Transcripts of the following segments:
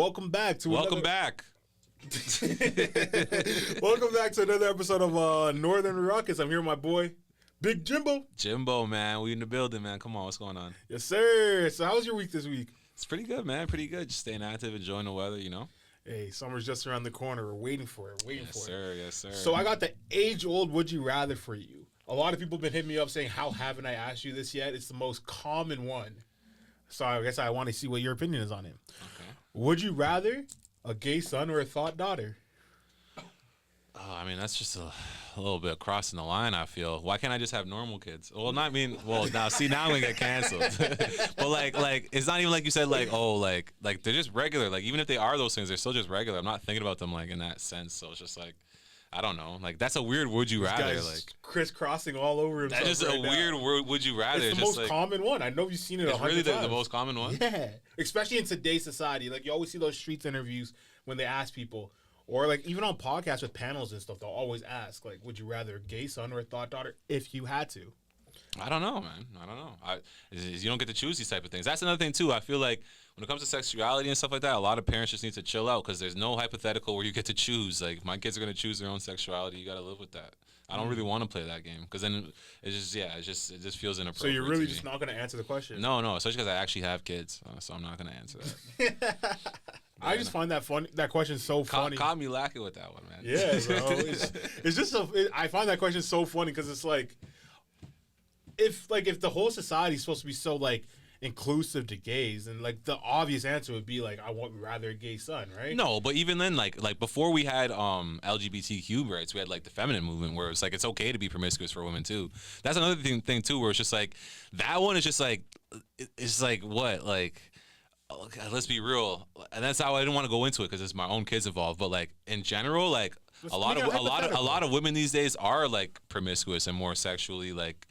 welcome back to Welcome back. Welcome back to another episode of Northern Ruckus. I'm here with my boy, Big Jimbo. Jimbo, man. We in the building, man. Come on, what's going on? Yes, sir. So how was your week this week? It's pretty good, man. Pretty good. Just staying active, enjoying the weather, you know? Hey, summer's just around the corner. We're waiting for it. Yes, sir. Yes, sir. So I got the age-old would you rather for you. A lot of people have been hitting me up saying, how haven't I asked you this yet? It's the most common one. So I guess I want to see what your opinion is on it. Okay. Would you rather a gay son or a thought daughter? Oh, I mean, that's just a little bit crossing the line, I feel. Why can't I just have normal kids? Well, now I'm going to get canceled. But, like, it's not even like you said, like, oh, like they're just regular. Like, even if they are those things, they're still just regular. I'm not thinking about them, like, in that sense. So it's just like, I don't know. Like, that's a weird would you rather. Like, crisscrossing all over himself. That's just a weird word would you rather. It's the most common one. I know you've seen it 100 times. It's really the most common one? Yeah. Especially in today's society. Like, you always see those streets interviews when they ask people. Or, like, even on podcasts with panels and stuff, they'll always ask, like, would you rather a gay son or a thought daughter if you had to? I don't know, man. I don't know. You don't get to choose these type of things. That's another thing, too. I feel like when it comes to sexuality and stuff like that, a lot of parents just need to chill out because there's no hypothetical where you get to choose. Like, if my kids are going to choose their own sexuality, you got to live with that. I don't really want to play that game because then it just feels inappropriate. So you're really just not going to answer the question? No, especially because I actually have kids, so I'm not going to answer that. I just find that funny. That question so funny. Caught me lacking with that one, man. Yeah, bro. It's just I find that question so funny because it's like, if the whole society is supposed to be so like inclusive to gays, and like the obvious answer would be like I would rather a gay son, right? No, but even then, like before we had LGBTQ rights, we had like the feminine movement where it's like it's okay to be promiscuous for women too. That's another thing too, where it's just like that one is just like it's like what like. Okay, let's be real, and that's how I didn't want to go into it because it's my own kids involved. But like in general, like a lot of women these days are like promiscuous and more sexually like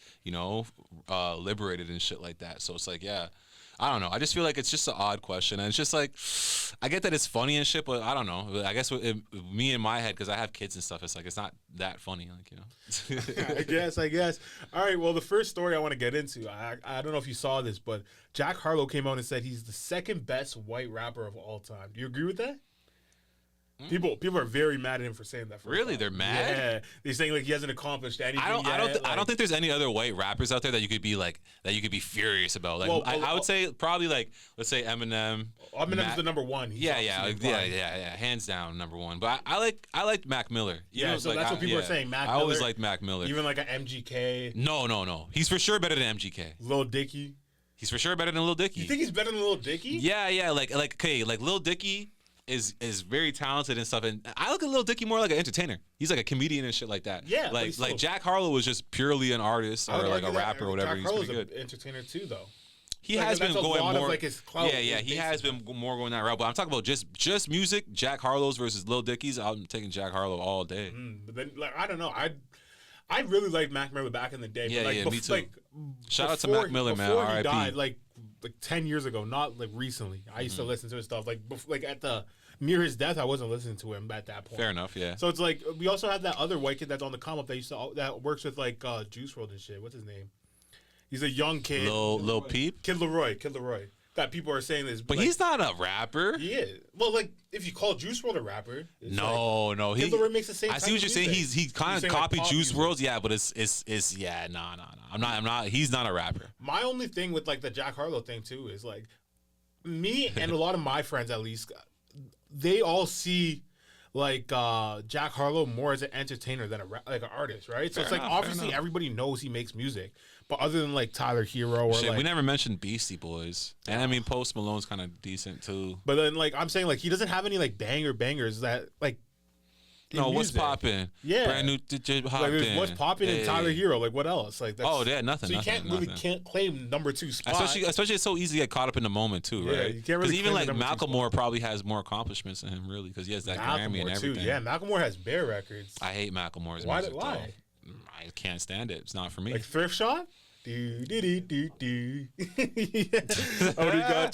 liberated and shit like that. So it's like I don't know. I just feel like it's just an odd question, and it's just like I get that it's funny and shit, but I don't know. I guess me in my head because I have kids and stuff, it's like it's not that funny, like I guess. All right. Well, the first story I want to get into, I don't know if you saw this, but Jack Harlow came out and said he's the second best white rapper of all time. Do you agree with that? People are very mad at him for saying that. Really, they're mad. Yeah, they're saying like he hasn't accomplished anything. I don't think there's any other white rappers out there that you could be furious about. Like I would say probably like let's say Eminem. Eminem's the number one. Yeah, hands down number one. But I liked Mac Miller. So that's what people are saying. Mac Miller. I always liked Mac Miller. Even like an MGK. No. He's for sure better than MGK. Lil Dicky. He's for sure better than Lil Dicky. You think he's better than Lil Dicky? Yeah. Like Lil Dicky is very talented and stuff, and I look at Lil Dicky more like an entertainer. He's like a comedian and shit like that. Yeah, like Jack Harlow was just purely an artist or like a rapper or whatever. Jack He's pretty good. good. Entertainer too, though. He has been going more. Of like his clout he has been more going that route. But I'm talking about just music. Jack Harlow's versus Lil Dicky's. I'm taking Jack Harlow all day. But then, like, I don't know. I really liked Mac Miller back in the day. Yeah, me too. Shout out to Mac Miller, man. Before he died, like 10 years ago, not like recently. I used to listen to his stuff. Like near his death, I wasn't listening to him at that point. Fair enough, yeah. So it's like we also have that other white kid that's on the come up that works with like Juice WRLD and shit. What's his name? He's a young kid. Lil Peep? Kid Leroy. That people are saying this. But like, he's not a rapper. He is. Well, like, if you call Juice WRLD a rapper. No. Kid Leroy makes the same I see what you're saying. He kind of copied like Juice WRLD, yeah, but it's no. I'm not, he's not a rapper. My only thing with, like, the Jack Harlow thing, too, is, like, me and a lot of my friends, at least, they all see like Jack Harlow more as an entertainer than an artist, right? So it's like obviously everybody knows he makes music, but other than like Tyler Hero or shit, like, we never mentioned Beastie Boys, and I mean Post Malone's kind of decent too. But then like I'm saying like he doesn't have any like bangers that like. No, what's popping? Yeah, brand new what's popping in Tyler Hero? Like what else? Like that's, nothing. So you can't can't claim number 2 spot. Especially it's so easy to get caught up in the moment too, right? Yeah, you can't really. Because even like Macklemore probably has more accomplishments than him, really, because he has that Grammy and everything. Too. Yeah, Macklemore has bare records. I hate Macklemore's music. Why? I can't stand it. It's not for me. Like Thrift Shop. Only got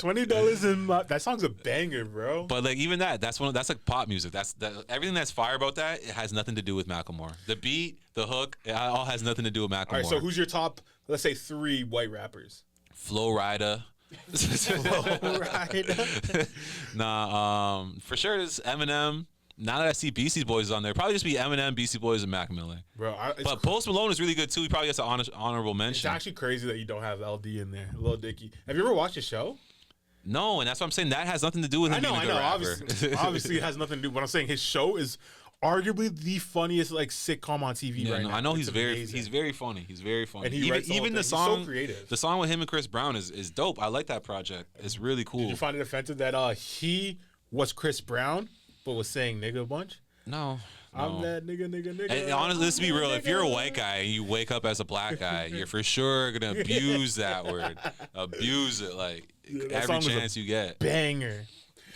$20 in my. That song's a banger, bro. But like even that's like pop music. That's everything that's fire about that. It has nothing to do with Macklemore. The beat, the hook, it all has nothing to do with Macklemore. All right, so who's your top? Let's say 3 white rappers. Flo Rida. Right. Nah, for sure it's Eminem. Now that I see Beastie Boys on there, probably just be Eminem, Beastie Boys, and Mac Miller. Bro, But Post Malone is really good too. He probably gets an honorable it's mention. actually crazy that you don't have LD in there, Lil Dicky. Have you ever watched his show? No, and that's what I'm saying. That has nothing to do with him being a good rapper. Obviously, it has nothing to do. But I'm saying his show is arguably the funniest like sitcom on TV right now. I know It's he's amazing. very funny. He's very funny. And he writes the whole even thing. the He's so song, creative. the song with him and Chris Brown is dope. I like that project. It's really cool. Did you find it offensive that he was Chris Brown but was saying nigga a bunch? No. I'm that nigga. And honestly, let's be real. nigga. If you're a white guy and you wake up as a black guy, you're for sure gonna abuse that word. Abuse it like that every song was a chance you get. Banger.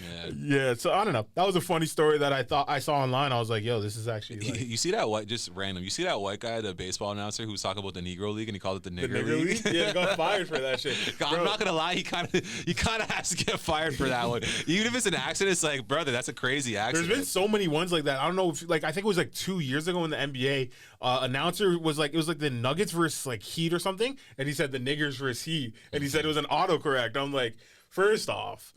Yeah. Yeah, so I don't know. That was a funny story that I thought I saw online. I was like, yo, this is actually like You see that white, just random. You see that white guy, the baseball announcer, who was talking about the Negro League and he called it the the Nigger nigger League. league. Yeah, got fired for that shit. I'm Bro, not gonna lie, he kind of has to get fired for that one. Even if it's an accident, it's like, brother, that's a crazy accident. There's been so many ones like that. I don't know if like I think it was like 2 years ago in the NBA. Announcer was like it was like the Nuggets versus like Heat or something, and he said the niggers versus Heat, and he said it was an autocorrect. I'm like, first off,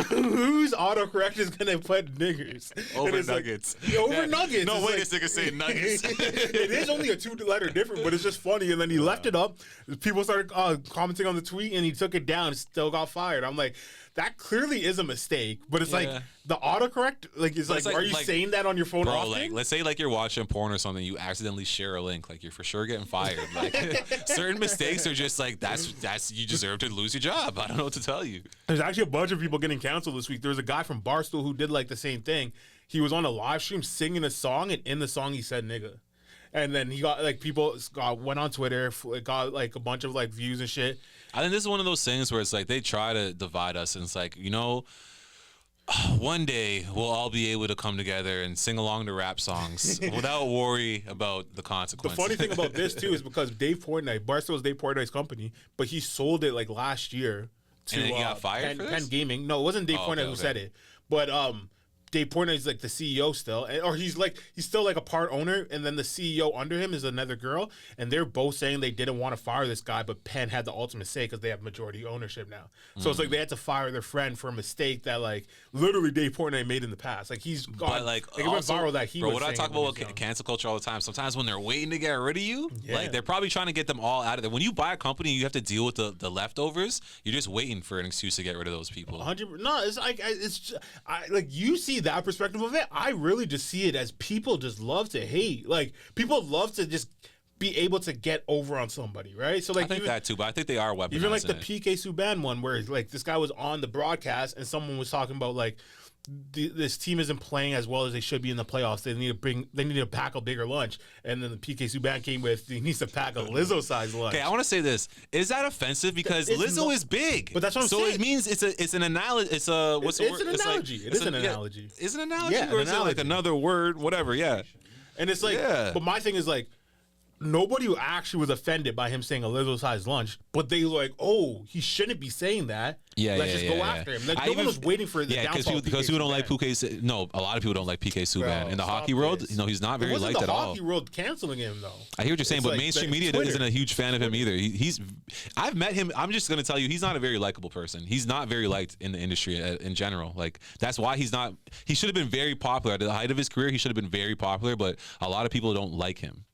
whose autocorrect is gonna put niggers Over And it's Nuggets. Like, over Nuggets. No It's way like- this nigga saying Nuggets. It is only a 2-letter difference, but it's just funny. And then he left it up. People started commenting on the tweet, and he took it down. Still got fired. I'm like, that clearly is a mistake. But it's like Yeah. the autocorrect, like, is But like, it's like- are you like- saying that on your phone Bro, often? like, let's say like you're watching porn or something, you accidentally share a link, like you're for sure getting fired. Like certain mistakes are just like that's you deserve to lose your job. I don't know what to tell you. There's actually a bunch of people getting canceled this week. There was a guy from Barstool who did like the same thing. He was on a live stream singing a song, and in the song he said nigga. And then he got like people went on Twitter, got like a bunch of like views and shit. I think this is one of those things where it's like they try to divide us, and it's like, one day we'll all be able to come together and sing along to rap songs without worry about the The consequences. funny thing about this too is because Dave Portnoy, Barstool is Dave Portnoy's company, but he sold it like last year to And then he got fired for this? Penn Gaming. No, it wasn't Dave Portnoy who said it, but Dave Portnoy is like the CEO still, or he's still like a part owner, and then the CEO under him is another girl, and they're both saying they didn't want to fire this guy, but Penn had the ultimate say because they have majority ownership now. So it's like they had to fire their friend for a mistake that like literally Dave Portnoy made in the past. Like he's gone, But like it went also, viral that he bro, was what I saying talk when he about was young. cancel culture all the time. Sometimes when they're waiting to get rid of you, Yeah. like they're probably trying to get them all out of there. When you buy a company, and you have to deal with the leftovers. You're just waiting for an excuse to get rid of those people. 100. No, it's like like you see that perspective of it. I really just see it as people just love to hate. Like people love to just be able to get over on somebody, right? So like I think even, that too, but I think they are weaponizing even like the it. PK Subban one, where like this guy was on the broadcast and someone was talking about like this team isn't playing as well as they should be in the playoffs. They need to pack a bigger lunch, and then the PK Subban came with he needs to pack a Lizzo sized lunch. Okay, I want to say this. Is that offensive? Because It's Lizzo not- is big. But that's what I'm so saying. it means it's an analogy. It's a what's the It's word? an analogy. It is an yeah, analogy. Is it an analogy? Yeah, an or is it like analogy. another word? Whatever. Yeah. And it's like, Yeah. but my thing is like, nobody actually was offended by him saying a Lizzo-sized lunch, but they were like, oh, he shouldn't be saying that. Yeah, Let's yeah, just yeah, go yeah. after him. Like, I no one even- was waiting for the Yeah, downfall of because PK people don't like Subban. No, a lot of people don't like PK Subban. Bro, In the stop hockey world, this. he's not It very wasn't liked the at all. hockey world canceling him though. I hear what you're saying, It's but like mainstream the media Twitter. isn't a huge fan of him either. I've met him. I'm just gonna tell you, he's not a very likable person. He's not very liked in the industry in general. Like that's why he's not. He should have been very popular at the height of his career. He should have been very popular, but a lot of people don't like him.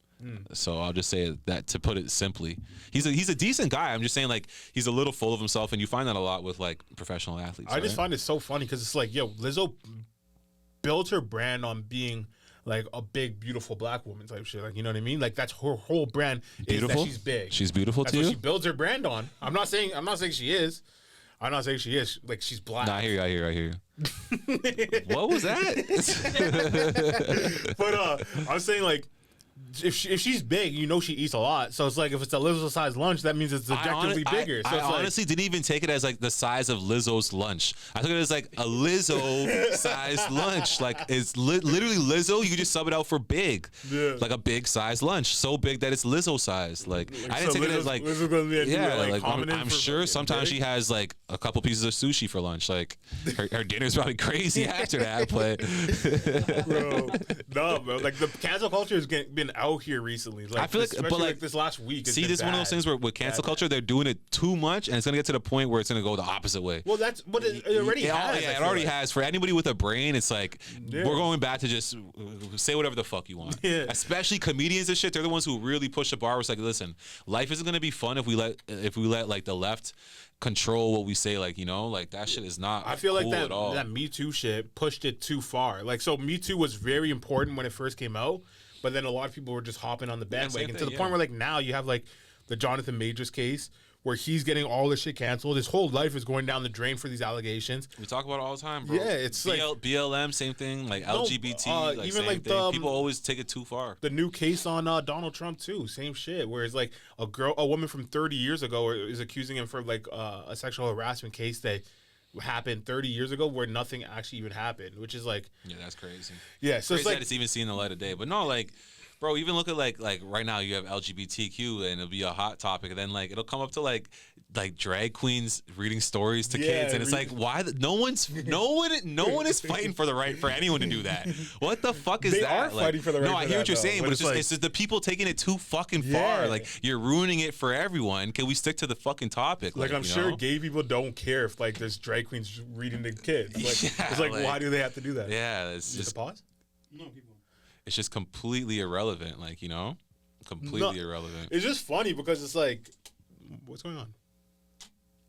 So I'll just say that to put it simply, he's a decent guy. I'm just saying like he's a little full of himself, and you find that a lot with like professional athletes. I just right? find it so funny because it's like, yo, Lizzo built her brand on being like a big, beautiful black woman type shit. Like, you know what I mean? Like that's her whole brand is Beautiful? that she's big. She's beautiful That's to what you? she builds her brand on. I'm not saying she is. I'm not saying she is. Like she's black. Nah, I hear you. What was that? But I'm saying like if she's big, you know she eats a lot. So it's like if it's a Lizzo-sized lunch, that means it's objectively bigger. So I it's like, honestly didn't even take it as like the size of Lizzo's lunch. I took it as like a Lizzo-sized lunch. Like it's literally Lizzo. You can just sub it out for big, like a big sized lunch, so big that it's Lizzo-sized. Like I didn't so take it as Lizzo's- like Lizzo's gonna be yeah, like I'm homonym for sure fucking sometimes big? she has like a couple pieces of sushi for lunch. Like her dinner's probably crazy after that, but Bro, no, bro. Like the cancel culture has been out here recently. Like, I feel like, especially but like this last week. See, this is one of those things where with cancel culture, they're doing it too much, and it's gonna get to the point where it's gonna go the opposite way. Well, that's what it already has. Yeah, it already has. For anybody with a brain, it's like we're going back to just say whatever the fuck you want. Yeah. Especially comedians and shit. They're the ones who really push the bar. It's like, listen, life isn't gonna be fun if we let like the left control what we say. Like, you know, like that shit is not. I feel cool like at all. that Me Too shit pushed it too far. Like, so Me Too was very important when it first came out, but then a lot of people were just hopping on the bandwagon to the point where like now you have like the Jonathan Majors case where he's getting all this shit canceled. His whole life is going down the drain for these allegations. We talk about it all the time, bro. Yeah, it's like BLM, same thing. Like LGBT, like even same like thing. People always take it too far. The new case on Donald Trump too, same shit. Where it's like a woman from 30 years ago is accusing him for like a sexual harassment case that happened 30 years ago, where nothing actually even happened, which is like, yeah, that's crazy. Yeah, so crazy it's like that it's even seen the light of day. But no, like, bro, even look at like right now you have LGBTQ and it'll be a hot topic, and then like it'll come up to like drag queens reading stories to kids, and it's like, why no one is fighting for the right for anyone to do that. What the fuck is they that? are Like, fighting for the right. No, I hear what you're saying, but it's just the people taking it too fucking far. Like, you're ruining it for everyone. Can we stick to the fucking topic? Like I'm sure gay people don't care if like there's drag queens reading to kids. Like, it's like, why do they have to do that? Yeah, it's just a pause. No, people. It's just completely irrelevant. Like, you know, completely irrelevant. It's just funny because it's like, what's going on?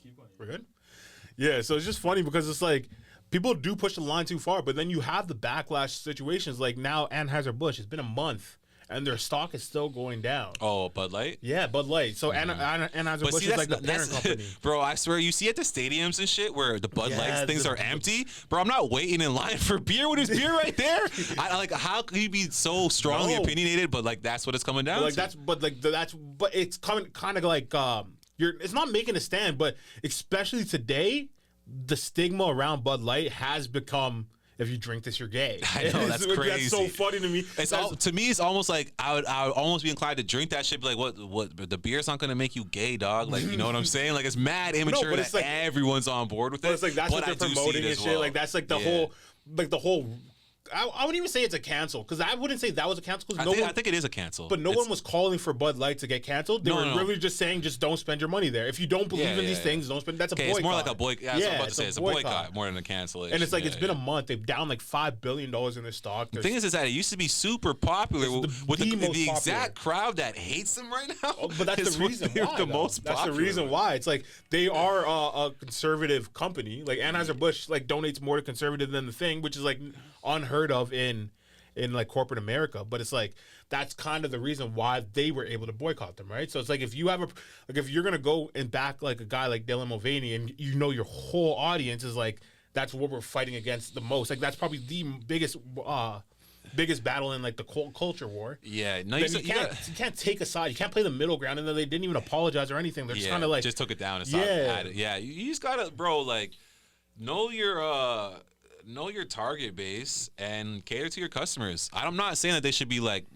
Keep going. We're good? Yeah, so it's just funny because it's like people do push the line too far, but then you have the backlash situations. Like now, Anheuser-Busch, it's been a month, and their stock is still going down. Oh, Bud Light? Yeah, Bud Light. So Anheuser-Busch is like the parent company. Bro, I swear, you see at the stadiums and shit where the Bud Light things are empty? Bro, I'm not waiting in line for beer when there's beer right there. Like, how can you be so strongly opinionated, but like that's what it's coming down to? But it's coming kind of like it's not making a stand, but especially today, the stigma around Bud Light has become, if you drink this, you're gay. I know, that's crazy. That's so funny to me. To me, it's almost like I would almost be inclined to drink that shit. Be like, what? The beer's not gonna make you gay, dog. Like, you know what I'm saying? Like, it's mad immature that like, everyone's on board with it. But it's like that's what they're promoting and shit. Well. Like that's like the whole. I wouldn't even say it's a cancel, because I wouldn't say that was a cancel. I think it is a cancel. But no one was calling for Bud Light to get canceled. They were really just saying, just don't spend your money there. If you don't believe in these things, don't spend. That's a boycott. It's more like a boycott. Yeah, I was about to say, it's a boycott more than a cancellation. And it's like, it's been a month. They've down like $5 billion in their stock. The thing is that it used to be super popular with the exact crowd that hates them right now. Oh, but that's the reason why. That's the reason why. It's like they are a conservative company. Like Anheuser-Busch like donates more to conservative than the thing, which is like unheard of in like corporate America. But it's like that's kind of the reason why they were able to boycott them, right? So it's like if you have if you're gonna go and back like a guy like Dylan Mulvaney, and you know your whole audience is like, that's what we're fighting against the most. Like that's probably the biggest battle in like the culture war. Yeah, no, you can't take a side. You can't play the middle ground, and then they didn't even apologize or anything. They're just kind of like just took it down and stopped at it. Yeah, you just gotta, bro, like know your target base and cater to your customers. I'm not saying that they should be like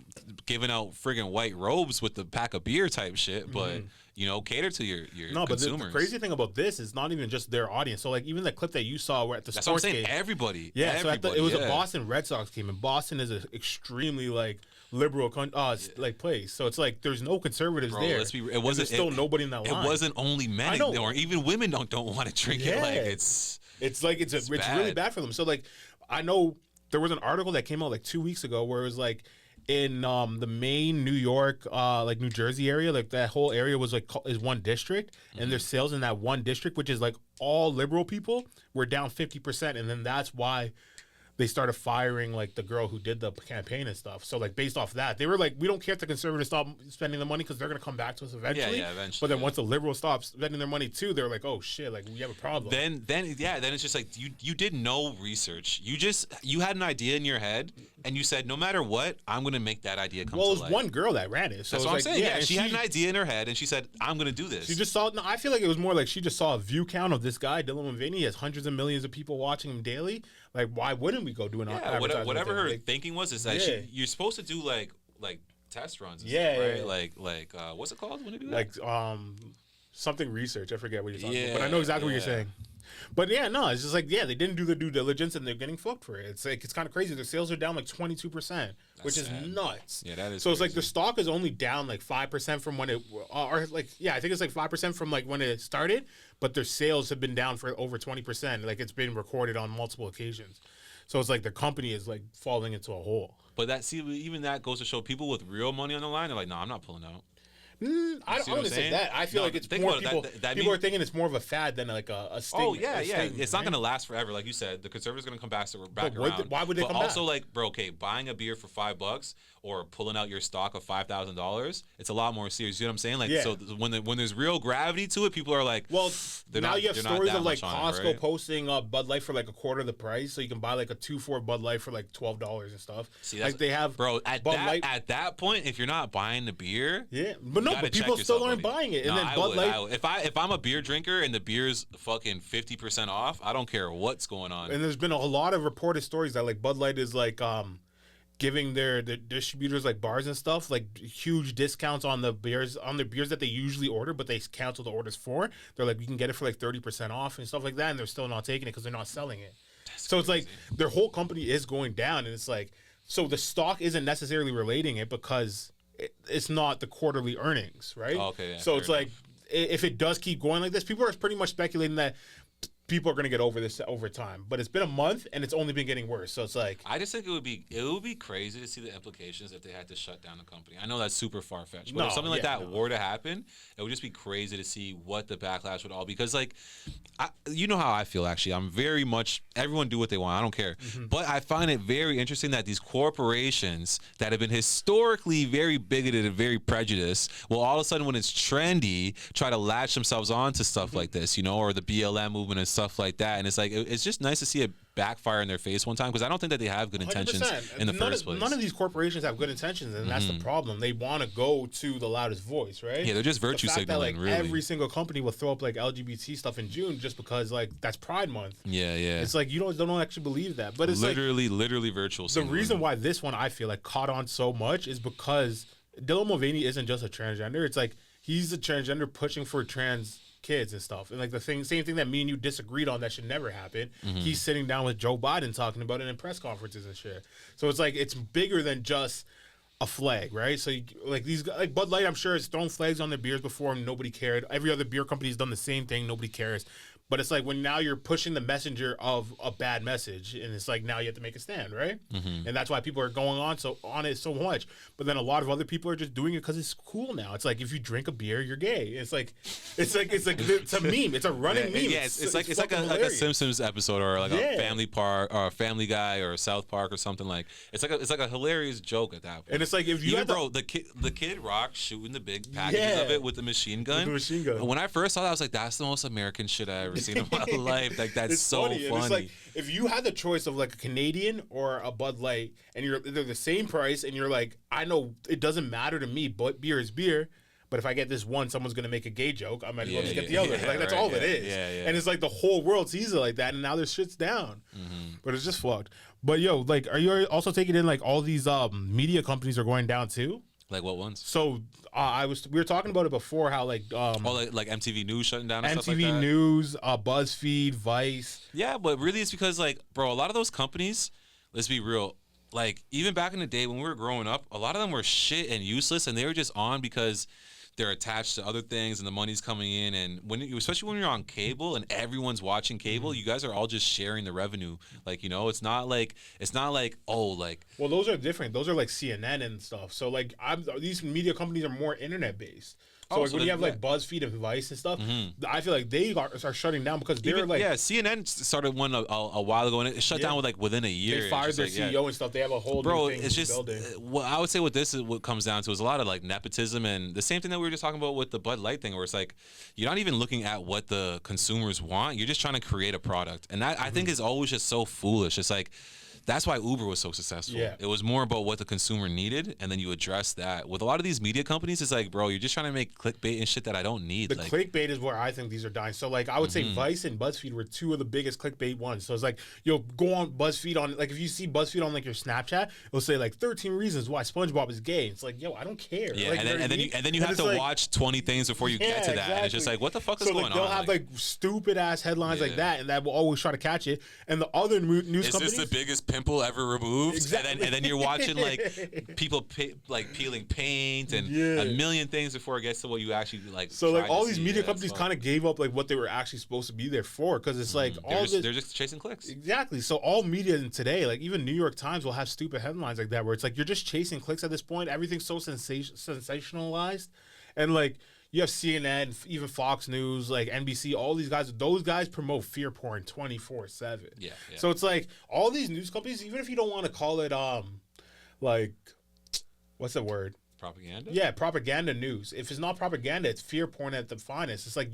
giving out friggin' white robes with the pack of beer type shit, but you know, cater to your consumers. But the crazy thing about this is not even just their audience. So like even the clip that you saw where at the sports game, everybody. Yeah, so it was a Boston Red Sox game, and Boston is an extremely like liberal like place. So it's like there's no conservatives there. Let's be. There's still nobody in that line. It wasn't only men, or even women don't want to drink it. Like it's really bad for them. So like I know there was an article that came out like 2 weeks ago where it was like in the main New York, like New Jersey area, like that whole area was like is one district, and their sales in that one district, which is like all liberal people, were down 50%, and then that's why they started firing like the girl who did the campaign and stuff. So like based off that, they were like, we don't care if the conservatives stop spending the money because they're gonna come back to us eventually. Yeah, eventually. But then once the liberals stop spending their money too, they're like, oh shit, like we have a problem. Then it's just like you did no research. You had an idea in your head and you said, no matter what, I'm gonna make that idea come to life. Well, it was one girl that ran it. So that's what I'm saying. Yeah, she had an idea in her head and she said, I'm gonna do this. She just saw. No, I feel like it was more like she just saw a view count of this guy, Dylan Mulvaney. He has hundreds of millions of people watching him daily. Like, why wouldn't we go do an advertisement? Whatever her thinking was is that you're supposed to do like test runs. And stuff, right? Like what's it called when you do that? Like something research. I forget what you're talking about, but I Yeah, know exactly what you're yeah. saying. But yeah, no, it's just like, yeah, they didn't do the due diligence and they're getting fucked for it. It's like, it's kind of crazy. Their sales are down like 22%, which is sad. nuts. Yeah, that is So it's like crazy. the stock is only down like 5% from when it, or like, yeah, I think it's like 5% from like when it started, but their sales have been down for over 20%. Like it's been recorded on multiple occasions. So it's like the company is like falling into a hole. But that, see, even that goes to show people with real money on the line. They're like, no, I'm not pulling out. I see don't what I'm want to say saying? that. I feel No, like it's think more about it. people. That People mean- are thinking it's more of a fad than like a statement. Oh yeah, a yeah. statement, It's not right? gonna last forever, like you said. The conservatives gonna come back But around. why would they but come also, back? like, bro, okay, buying a beer for $5 or pulling out your stock of $5,000, it's a lot more serious. You know what I'm saying? Like, Yeah. so when there's real gravity to it, people are like, Well, they're now not- you have they're not stories that of like much on it, Costco right? posting Bud Light for like a quarter of the price, so you can buy like a 2-4 Bud Light for like $12 and stuff. See, that's, like they have, bro. At Bud that Light. at that point, if you're not buying the beer, Yeah, but no, you gotta but people check still yourself, aren't buddy. buying it. And No, then I Bud would, Light, I would. If I'm a beer drinker and the beer's fucking 50% off, I don't care what's going on. and there's been a lot of reported stories that like Bud Light is like giving their distributors like bars and stuff like huge discounts on the beers that they usually order, but they cancel the orders for. They're like, you can get it for like 30% off and stuff like that, and they're still not taking it because they're not selling it. So it's like their whole company is going down, and it's like, so the stock isn't necessarily relating it because it's not the quarterly earnings, right? Oh, okay, yeah, so fair it's like if it does keep going like this, people are pretty much speculating that people are going to get over this over time. But it's been a month and it's only been getting worse. So it's like, I just think it would be crazy to see the implications if they had to shut down the company. I know that's super far fetched, but No, if something like yeah, that no. were to happen, it would just be crazy to see what the backlash would all be. Because like, you know how I feel actually. I'm very much everyone do what they want. I don't care, but I find it very interesting that these corporations that have been historically very bigoted and very prejudiced will all of a sudden, when it's trendy, try to latch themselves on to stuff like this, you know, or the BLM movement and stuff like that. And it's like it's just nice to see it backfire in their face one time, because I don't think that they have good intentions 100%. in the none first of, place. None of these corporations have good intentions, and that's the problem. They want to go to the loudest voice, right? Yeah, they're just virtue the fact signaling, that, like, really. every single company will throw up like LGBT stuff in June just because like that's Pride Month. Yeah, yeah. It's like you don't actually believe that, but it's like literally virtual. the signaling. reason why this one I feel like caught on so much is because Dylan Mulvaney isn't just a transgender. It's like he's a transgender pushing for trans kids and stuff, and like the same thing that me and you disagreed on that should never happen. He's sitting down with Joe Biden talking about it in press conferences and shit. So it's like it's bigger than just a flag, right? So like these like Bud Light, I'm sure has thrown flags on their beers before and nobody cared. Every other beer company's done the same thing, nobody cares. But it's like when now you're pushing the messenger of a bad message, and it's like now you have to make a stand, right? And that's why people are going on it so much. But then a lot of other people are just doing it because it's cool now. It's like if you drink a beer, you're gay. It's a meme. It's a running meme. Yeah, it's like fucking a hilarious. Simpsons episode or like Yeah. a Family Park or a Family Guy or a South Park or something like. It's like a hilarious joke at that point. And it's like if you Even had to- bro, the Kid Rock shooting the big packages Yeah. of it with the machine gun. With the machine gun. When I first saw that, I was like, that's the most American shit I ever seen in my life. Like that's it's so funny. funny. And it's like if you had the choice of like a Canadian or a Bud Light, and they're the same price, and you're like, I know it doesn't matter to me, but beer is beer. But if I get this one, someone's gonna make a gay joke. I might as well just get the other. yeah, Like that's right, all yeah, it is. yeah, yeah. And it's like the whole world sees it like that, and now their shit's down. But it's just fucked. But yo, like, are you also taking in like all these media companies are going down too? Like what ones? So we were talking about it before, how like Oh, like MTV News shutting down and stuff like MTV that? News, BuzzFeed, Vice. Yeah, but really it's because, like, bro, a lot of those companies, let's be real, like, even back in the day when we were growing up, a lot of them were shit and useless, and they were just on because they're attached to other things and the money's coming in. And especially when you're on cable and everyone's watching cable, you guys are all just sharing the revenue. Like, you know, it's not like, oh, like, Well, those are different. Those are like CNN and stuff. So like these media companies are more internet based. So like so when you then- have like BuzzFeed and Vice and stuff, I feel like they are shutting down because they're even, like yeah, CNN started one a while ago and it shut Yeah. down with like within a year. they It's fired just their like, yeah. CEO and stuff. They have a whole Bro, new thing it's just building. well, I would say what this is what comes down to is a lot of like nepotism and the same thing that we were just talking about with the Bud Light thing, where it's like you're not even looking at what the consumers want. You're just trying to create a product, and that I think is always just so foolish. It's like that's why Uber was so successful. Yeah. It was more about what the consumer needed, and then you address that. With a lot of these media companies, it's like, bro, you're just trying to make clickbait and shit that I don't need. The like, clickbait is where I think these are dying. So, like, I would say Vice and BuzzFeed were two of the biggest clickbait ones. So it's like, you'll go on BuzzFeed on, like, if you see BuzzFeed on, like, your Snapchat, it'll say, like, 13 reasons why SpongeBob is gay. It's like, yo, I don't care. yeah, like, and then you have to watch 20 things before you get to that. Exactly. And it's just like, what the fuck is so, going like, on? They'll have, like, stupid-ass headlines like that, and that will always try to catch it. And the other news is companies... this the biggest pimple ever removed? Exactly. And then you're watching, like, people peeling paint and a million things before it gets to what you actually, like, so, like, all these see. media companies kind of gave up, like, what they were actually supposed to be there for, because it's like they're just chasing clicks. Exactly. So all media in today, like even New York Times will have stupid headlines like that, where it's like you're just chasing clicks at this point. Everything's so sensationalized, and like you have CNN, even Fox News, like NBC, all these guys. Those guys promote fear porn 24/7. Yeah. So it's like all these news companies, even if you don't want to call it like what's the word? Propaganda? Yeah, propaganda news. If it's not propaganda, it's fear porn at the finest. It's like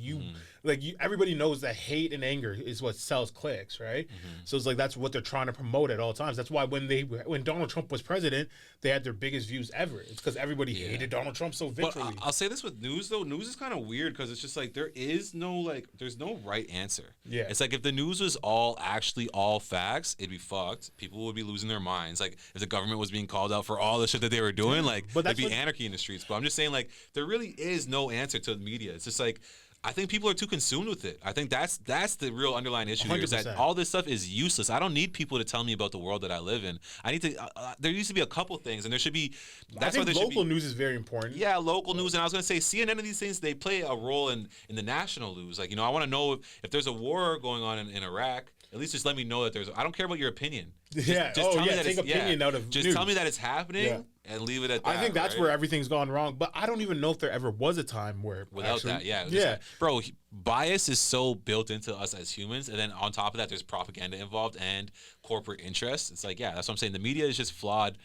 everybody knows that hate and anger is what sells clicks, right? So it's like that's what they're trying to promote at all times. That's why when Donald Trump was president, they had their biggest views ever. It's because everybody hated Donald Trump so viscerally. But I'll say this with news though. News is kind of weird because it's just like there's no right answer. Yeah. It's like if the news was actually all facts, it'd be fucked. People would be losing their minds. Like if the government was being called out for all the shit that they were doing, but there'd be anarchy in the streets. But I'm just saying, like, there really is no answer to the media. It's just like, I think people are too consumed with it. I think that's the real underlying issue here, is that 100%. all this stuff is useless. I don't need people to tell me about the world that I live in. I need to. There used to be a couple things, and there should be. That's I why think there local should be. news is very important. Yeah, local news, and I was gonna say CNN and these things, they play a role in the national news. Like, I want to know if there's a war going on in Iraq. At least just let me know that there's. I don't care about your opinion. Just tell me that take opinion out of Just news. tell me that it's happening and leave it at that. I think that's right? where everything's gone wrong. But I don't even know if there ever was a time where Without that, bro, bias is so built into us as humans, and then on top of that, there's propaganda involved and corporate interests. It's like, that's what I'm saying. The media is just flawed.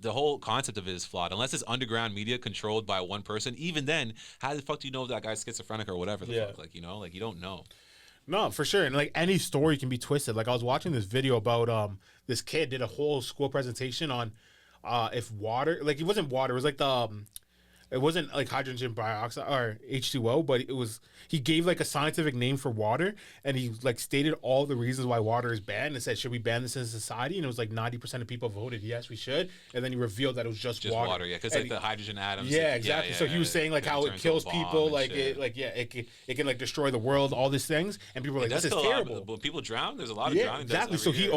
The whole concept of it is flawed. Unless it's underground media controlled by one person, even then, how the fuck do you know if that guy's schizophrenic or whatever the fuck? Like, you don't know. No, for sure. And like any story can be twisted. Like I was watching this video about this kid did a whole school presentation on if water, like it wasn't water, it was like it wasn't like hydrogen peroxide or H2O, but he gave like a scientific name for water, and he like stated all the reasons why water is banned and said, should we ban this in society? And it was like 90% of people voted yes, we should. And then he revealed that it was just water. Yeah, because like the hydrogen atoms. Yeah, exactly. So he was saying like how it kills people, like it can like destroy the world, all these things, and people were like, this is terrible. But people drown. There's a lot of drowning. Exactly. So he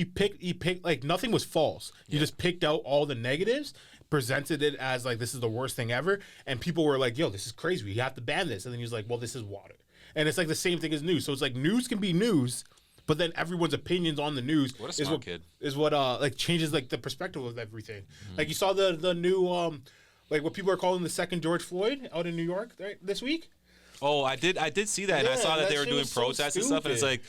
picked like nothing was false. He just picked out all the negatives, presented it as like this is the worst thing ever, and people were like, yo, this is crazy, we have to ban this. And then he was like, well, this is water. And it's like the same thing as news. So it's like news can be news, but then everyone's opinions on the news is what like changes like the perspective of everything. Like you saw the new like what people are calling the second George Floyd out in New York this week. Oh, I did see that, and I saw that they were doing protests and stuff, and it's like,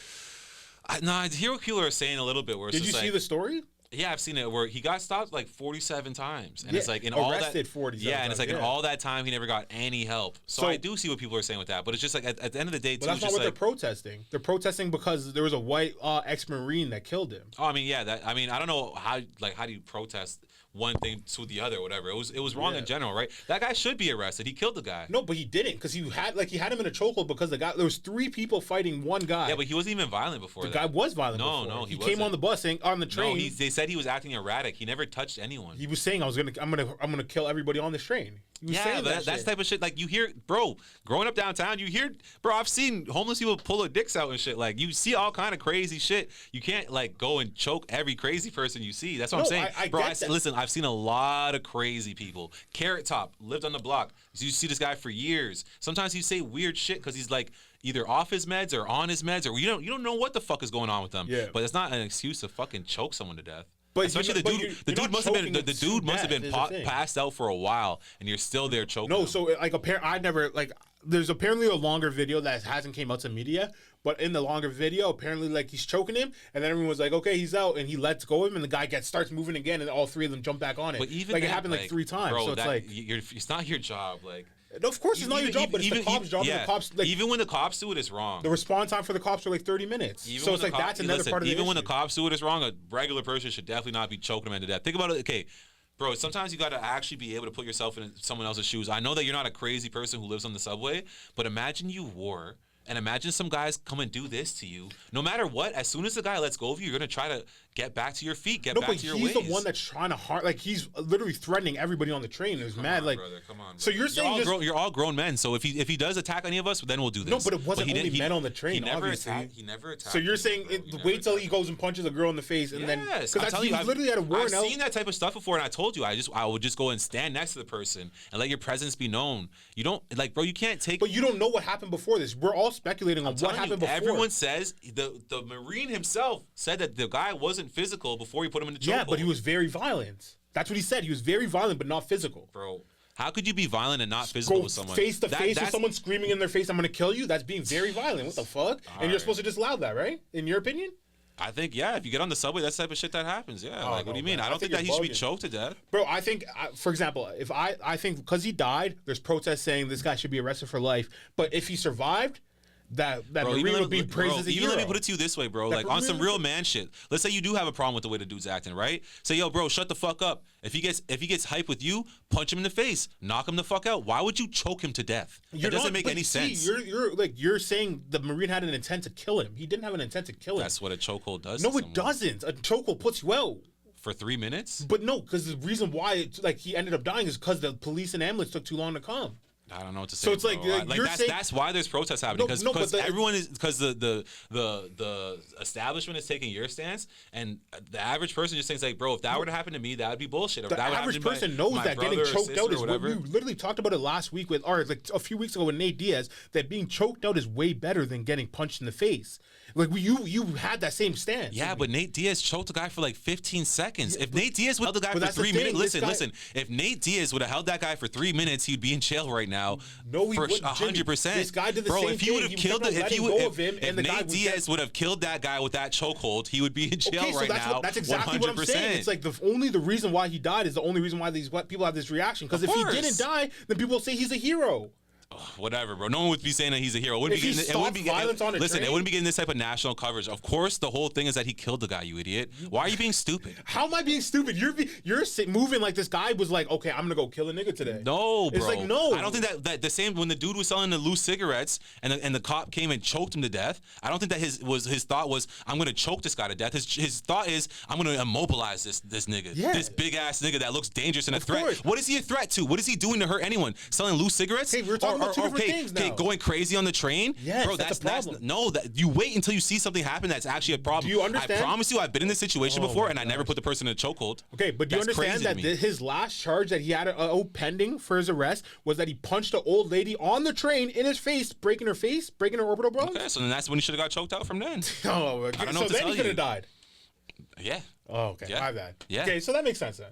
I hear what people are saying a little bit. Where it's did you see the story? Yeah, I've seen it where he got stopped like 47 times, and it's like in arrested all that 47 and it's like in all that time he never got any help. So I do see what people are saying with that, but it's just like at the end of the day, but that's not what they're protesting. They're protesting because there was a white ex-Marine that killed him. Oh, I mean, I don't know how do you protest one thing to the other or whatever. It was wrong in general, right? That guy should be arrested. He killed the guy. No, but he didn't, because he had him in a chokehold because there was 3 people fighting one guy. Yeah, but he wasn't even violent before. The guy was violent. No, he came on the bus on the train. No, they said he was acting erratic. He never touched anyone. He was saying I'm gonna kill everybody on this train. He was saying that's type of shit. Like you hear, bro, growing up downtown, bro, I've seen homeless people pull their dicks out and shit. Like you see all kind of crazy shit. You can't like go and choke every crazy person you see. That's what I'm saying, bro. Listen, I've seen a lot of crazy people. Carrot Top lived on the block. You see this guy for years. Sometimes he say weird shit because he's like either off his meds or on his meds, or you don't know what the fuck is going on with them. Yeah. But it's not an excuse to fucking choke someone to death. But especially the dude must have been passed out for a while, and you're still there choking. No, him. so like I never like. There's apparently a longer video that hasn't came out to media, but in the longer video, apparently like he's choking him, and then everyone's like, okay, he's out, and he lets go of him, and the guy starts moving again, and all 3 of them jump back on it. But even like it happened like 3 times. Bro, so it's like it's not your job, like. Of course, it's not your job, but it's the cops' job. Yeah. The cops, like, Even when the cops do it, it's wrong. the response time for the cops are like 30 minutes. So it's like that's another part of the Even when the issue. cops do it, it's wrong. A regular person should definitely not be choking a man to death. Think about it. Okay, bro, sometimes you got to actually be able to put yourself in someone else's shoes. I know that you're not a crazy person who lives on the subway, but imagine you were. And imagine some guys come and do this to you. No matter what, as soon as the guy lets go of you, you're going to try to get back to your feet, get back to your ways. No, but he's the one that's trying to harm. Like, he's literally threatening everybody on the train. It was mad. Like, brother, come on, so you're saying you're all grown men. So if he does attack any of us, then we'll do this. No, but it wasn't only men on the train. He never obviously. He never attacked. So you're saying wait till he goes and punches a girl in the face, and then because he's literally at a warrant. I've seen that type of stuff before, and I told you I would just go and stand next to the person and let your presence be known. You don't like, bro. You can't take. But you don't know what happened before this. We're all speculating on what happened before. Everyone says the Marine himself said that the guy wasn't physical before he put him in the chokehold. Yeah, but he was very violent. That's what he said. He was very violent, but not physical. Bro, how could you be violent and not physical with someone? Face to face with someone screaming in their face, "I'm going to kill you." That's being very violent. What the fuck? And you're supposed to just allow that, right? In your opinion? I think, yeah, if you get on the subway, that's the type of shit that happens. Yeah, like, what do you mean? I don't think that he should be choked to death. Bro, I think, for example, if I think because he died, there's protests saying this guy should be arrested for life. But if he survived, that Marine would be praised as a hero. Even let me put it to you this way, bro. Like, on some real man shit. Let's say you do have a problem with the way the dude's acting, right? Say, yo, bro, shut the fuck up. If he gets hype with you, punch him in the face, knock him the fuck out. Why would you choke him to death? It doesn't make any sense. You're saying the Marine had an intent to kill him. He didn't have an intent to kill him. That's what a chokehold does. No, it doesn't. A chokehold puts you out. For 3 minutes? But no, because the reason why he ended up dying is because the police and ambulance took too long to come. I don't know what to say. So it's like you're saying that's why there's protests happening because everyone is because the establishment is taking your stance and the average person just thinks like, bro, if that were to happen to me, that would be bullshit. The average person knows that getting choked out is what we literally talked about it last week or like a few weeks ago with Nate Diaz, that being choked out is way better than getting punched in the face. Like you had that same stance. Yeah, but Nate Diaz choked the guy for like 15 seconds. If Nate Diaz would have held the guy for 3 minutes, listen. If Nate Diaz would have held that guy for 3 minutes, he'd be in jail right now. No, he wouldn't. 100%. This guy did the bro, same if he thing. would have killed if Nate Diaz would have killed that guy with that chokehold, he would be in jail right now. That's exactly 100%. What I'm saying. It's like the reason why he died is the only reason why these people have this reaction. Because if he didn't die, then people will say he's a hero. Whatever, bro. No one would be saying that he's a hero. It wouldn't be getting this type of national coverage. Of course, the whole thing is that he killed the guy, you idiot. Why are you being stupid? How am I being stupid? You're moving like this guy was like, okay, I'm gonna go kill a nigga today. No, bro. It's like, no. I don't think that the same when the dude was selling the loose cigarettes and the cop came and choked him to death. I don't think that his thought was, I'm gonna choke this guy to death. His thought is, I'm gonna immobilize this nigga, this big ass nigga that looks dangerous and a threat. Course. What is he a threat to? What is he doing to hurt anyone? Selling loose cigarettes? Hey, we're talking about two different things now. Going crazy on the train? Yes, bro, that's a problem. You wait until you see something happen that's actually a problem. Do you understand? I promise you, I've been in this situation before, and I never put the person in a chokehold. Okay, but do you understand that his last charge that he had pending for his arrest was that he punched an old lady on the train in his face, breaking her orbital bone? Okay, so then that's when he should have got choked out from then. Oh, okay. I don't know so then he could have died. Yeah. Oh, okay. Yeah. My bad. Yeah. Okay, so that makes sense then.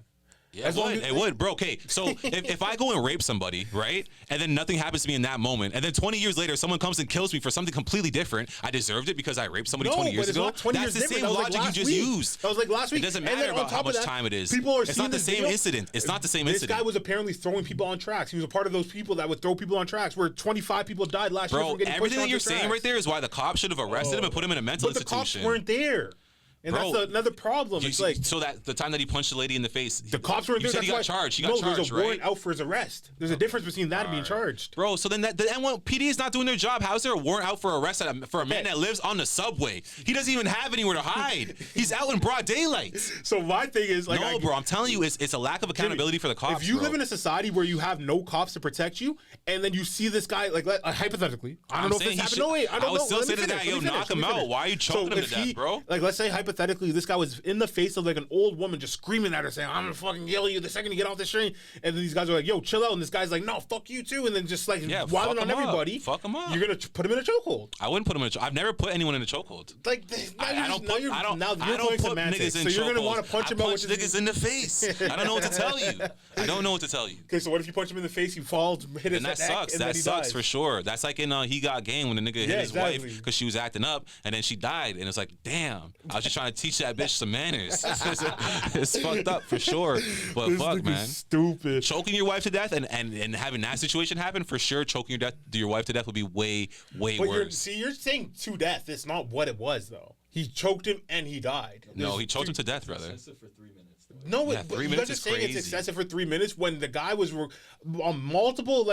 Yeah, it would, bro. Okay, so if I go and rape somebody, right, and then nothing happens to me in that moment, and then 20 years later someone comes and kills me for something completely different, I deserved it because I raped somebody 20 years ago. That's the same logic you just used. That was like last week. It doesn't matter about how much time it is. It's not the same incident. It's not the same incident. This guy was apparently throwing people on tracks. He was a part of those people that would throw people on tracks, where 25 people died last year from getting pushed on the tracks. Bro, everything that you're saying right there is why the cops should have arrested him and put him in a mental institution. But the cops weren't there. And that's another problem. It's like, so that the time that he punched the lady in the face, the cops weren't there. You said he got charged. He got charged, right? There's a warrant out for his arrest. There's a difference between that and being charged. Bro, so then the NYPD is not doing their job. How is there a warrant out for arrest for a man that lives on the subway? He doesn't even have anywhere to hide. He's out in broad daylight. So my thing is, like, no, bro, I'm telling you, it's a lack of accountability for the cops. If you live in a society where you have no cops to protect you, and then you see this guy, like hypothetically, I don't know if this happened. No, wait, I don't know. I would still say to the guy, yo, knock him out. Why are you choking him to death, bro? Like, let's say hypothetically, this guy was in the face of like an old woman just screaming at her saying, I'm gonna fucking yell at you the second you get off the train, and then these guys are like, yo, chill out, and this guy's like, no, fuck you too, and then just like wilding on everybody. Fuck him up. You're gonna put him in a chokehold. I wouldn't put him in a chokehold. I've never put anyone in a chokehold. Like, I don't put niggas in chokeholds. So you're gonna want to punch him out with niggas in the face. I don't know what to tell you. I don't know what to tell you. Okay, so what if you punch him in the face, he falls, hit his neck, sucks. That sucks for sure. That's like in He Got Game when the nigga hit his wife because she was acting up, and then she died, and it's like, damn. I was just trying to teach that bitch some manners. It's fucked up for sure. But This fuck, nigga's man. stupid. Choking your wife to death and having that situation happen, for sure, choking your wife to death would be way But worse. you're saying to death. It's not what it was, though. He choked him and he died. No, he choked him to death, brother. Excessive for 3 minutes. No, Yeah, 3 minutes you guys are is saying crazy. it's excessive for 3 minutes when the guy was on multiple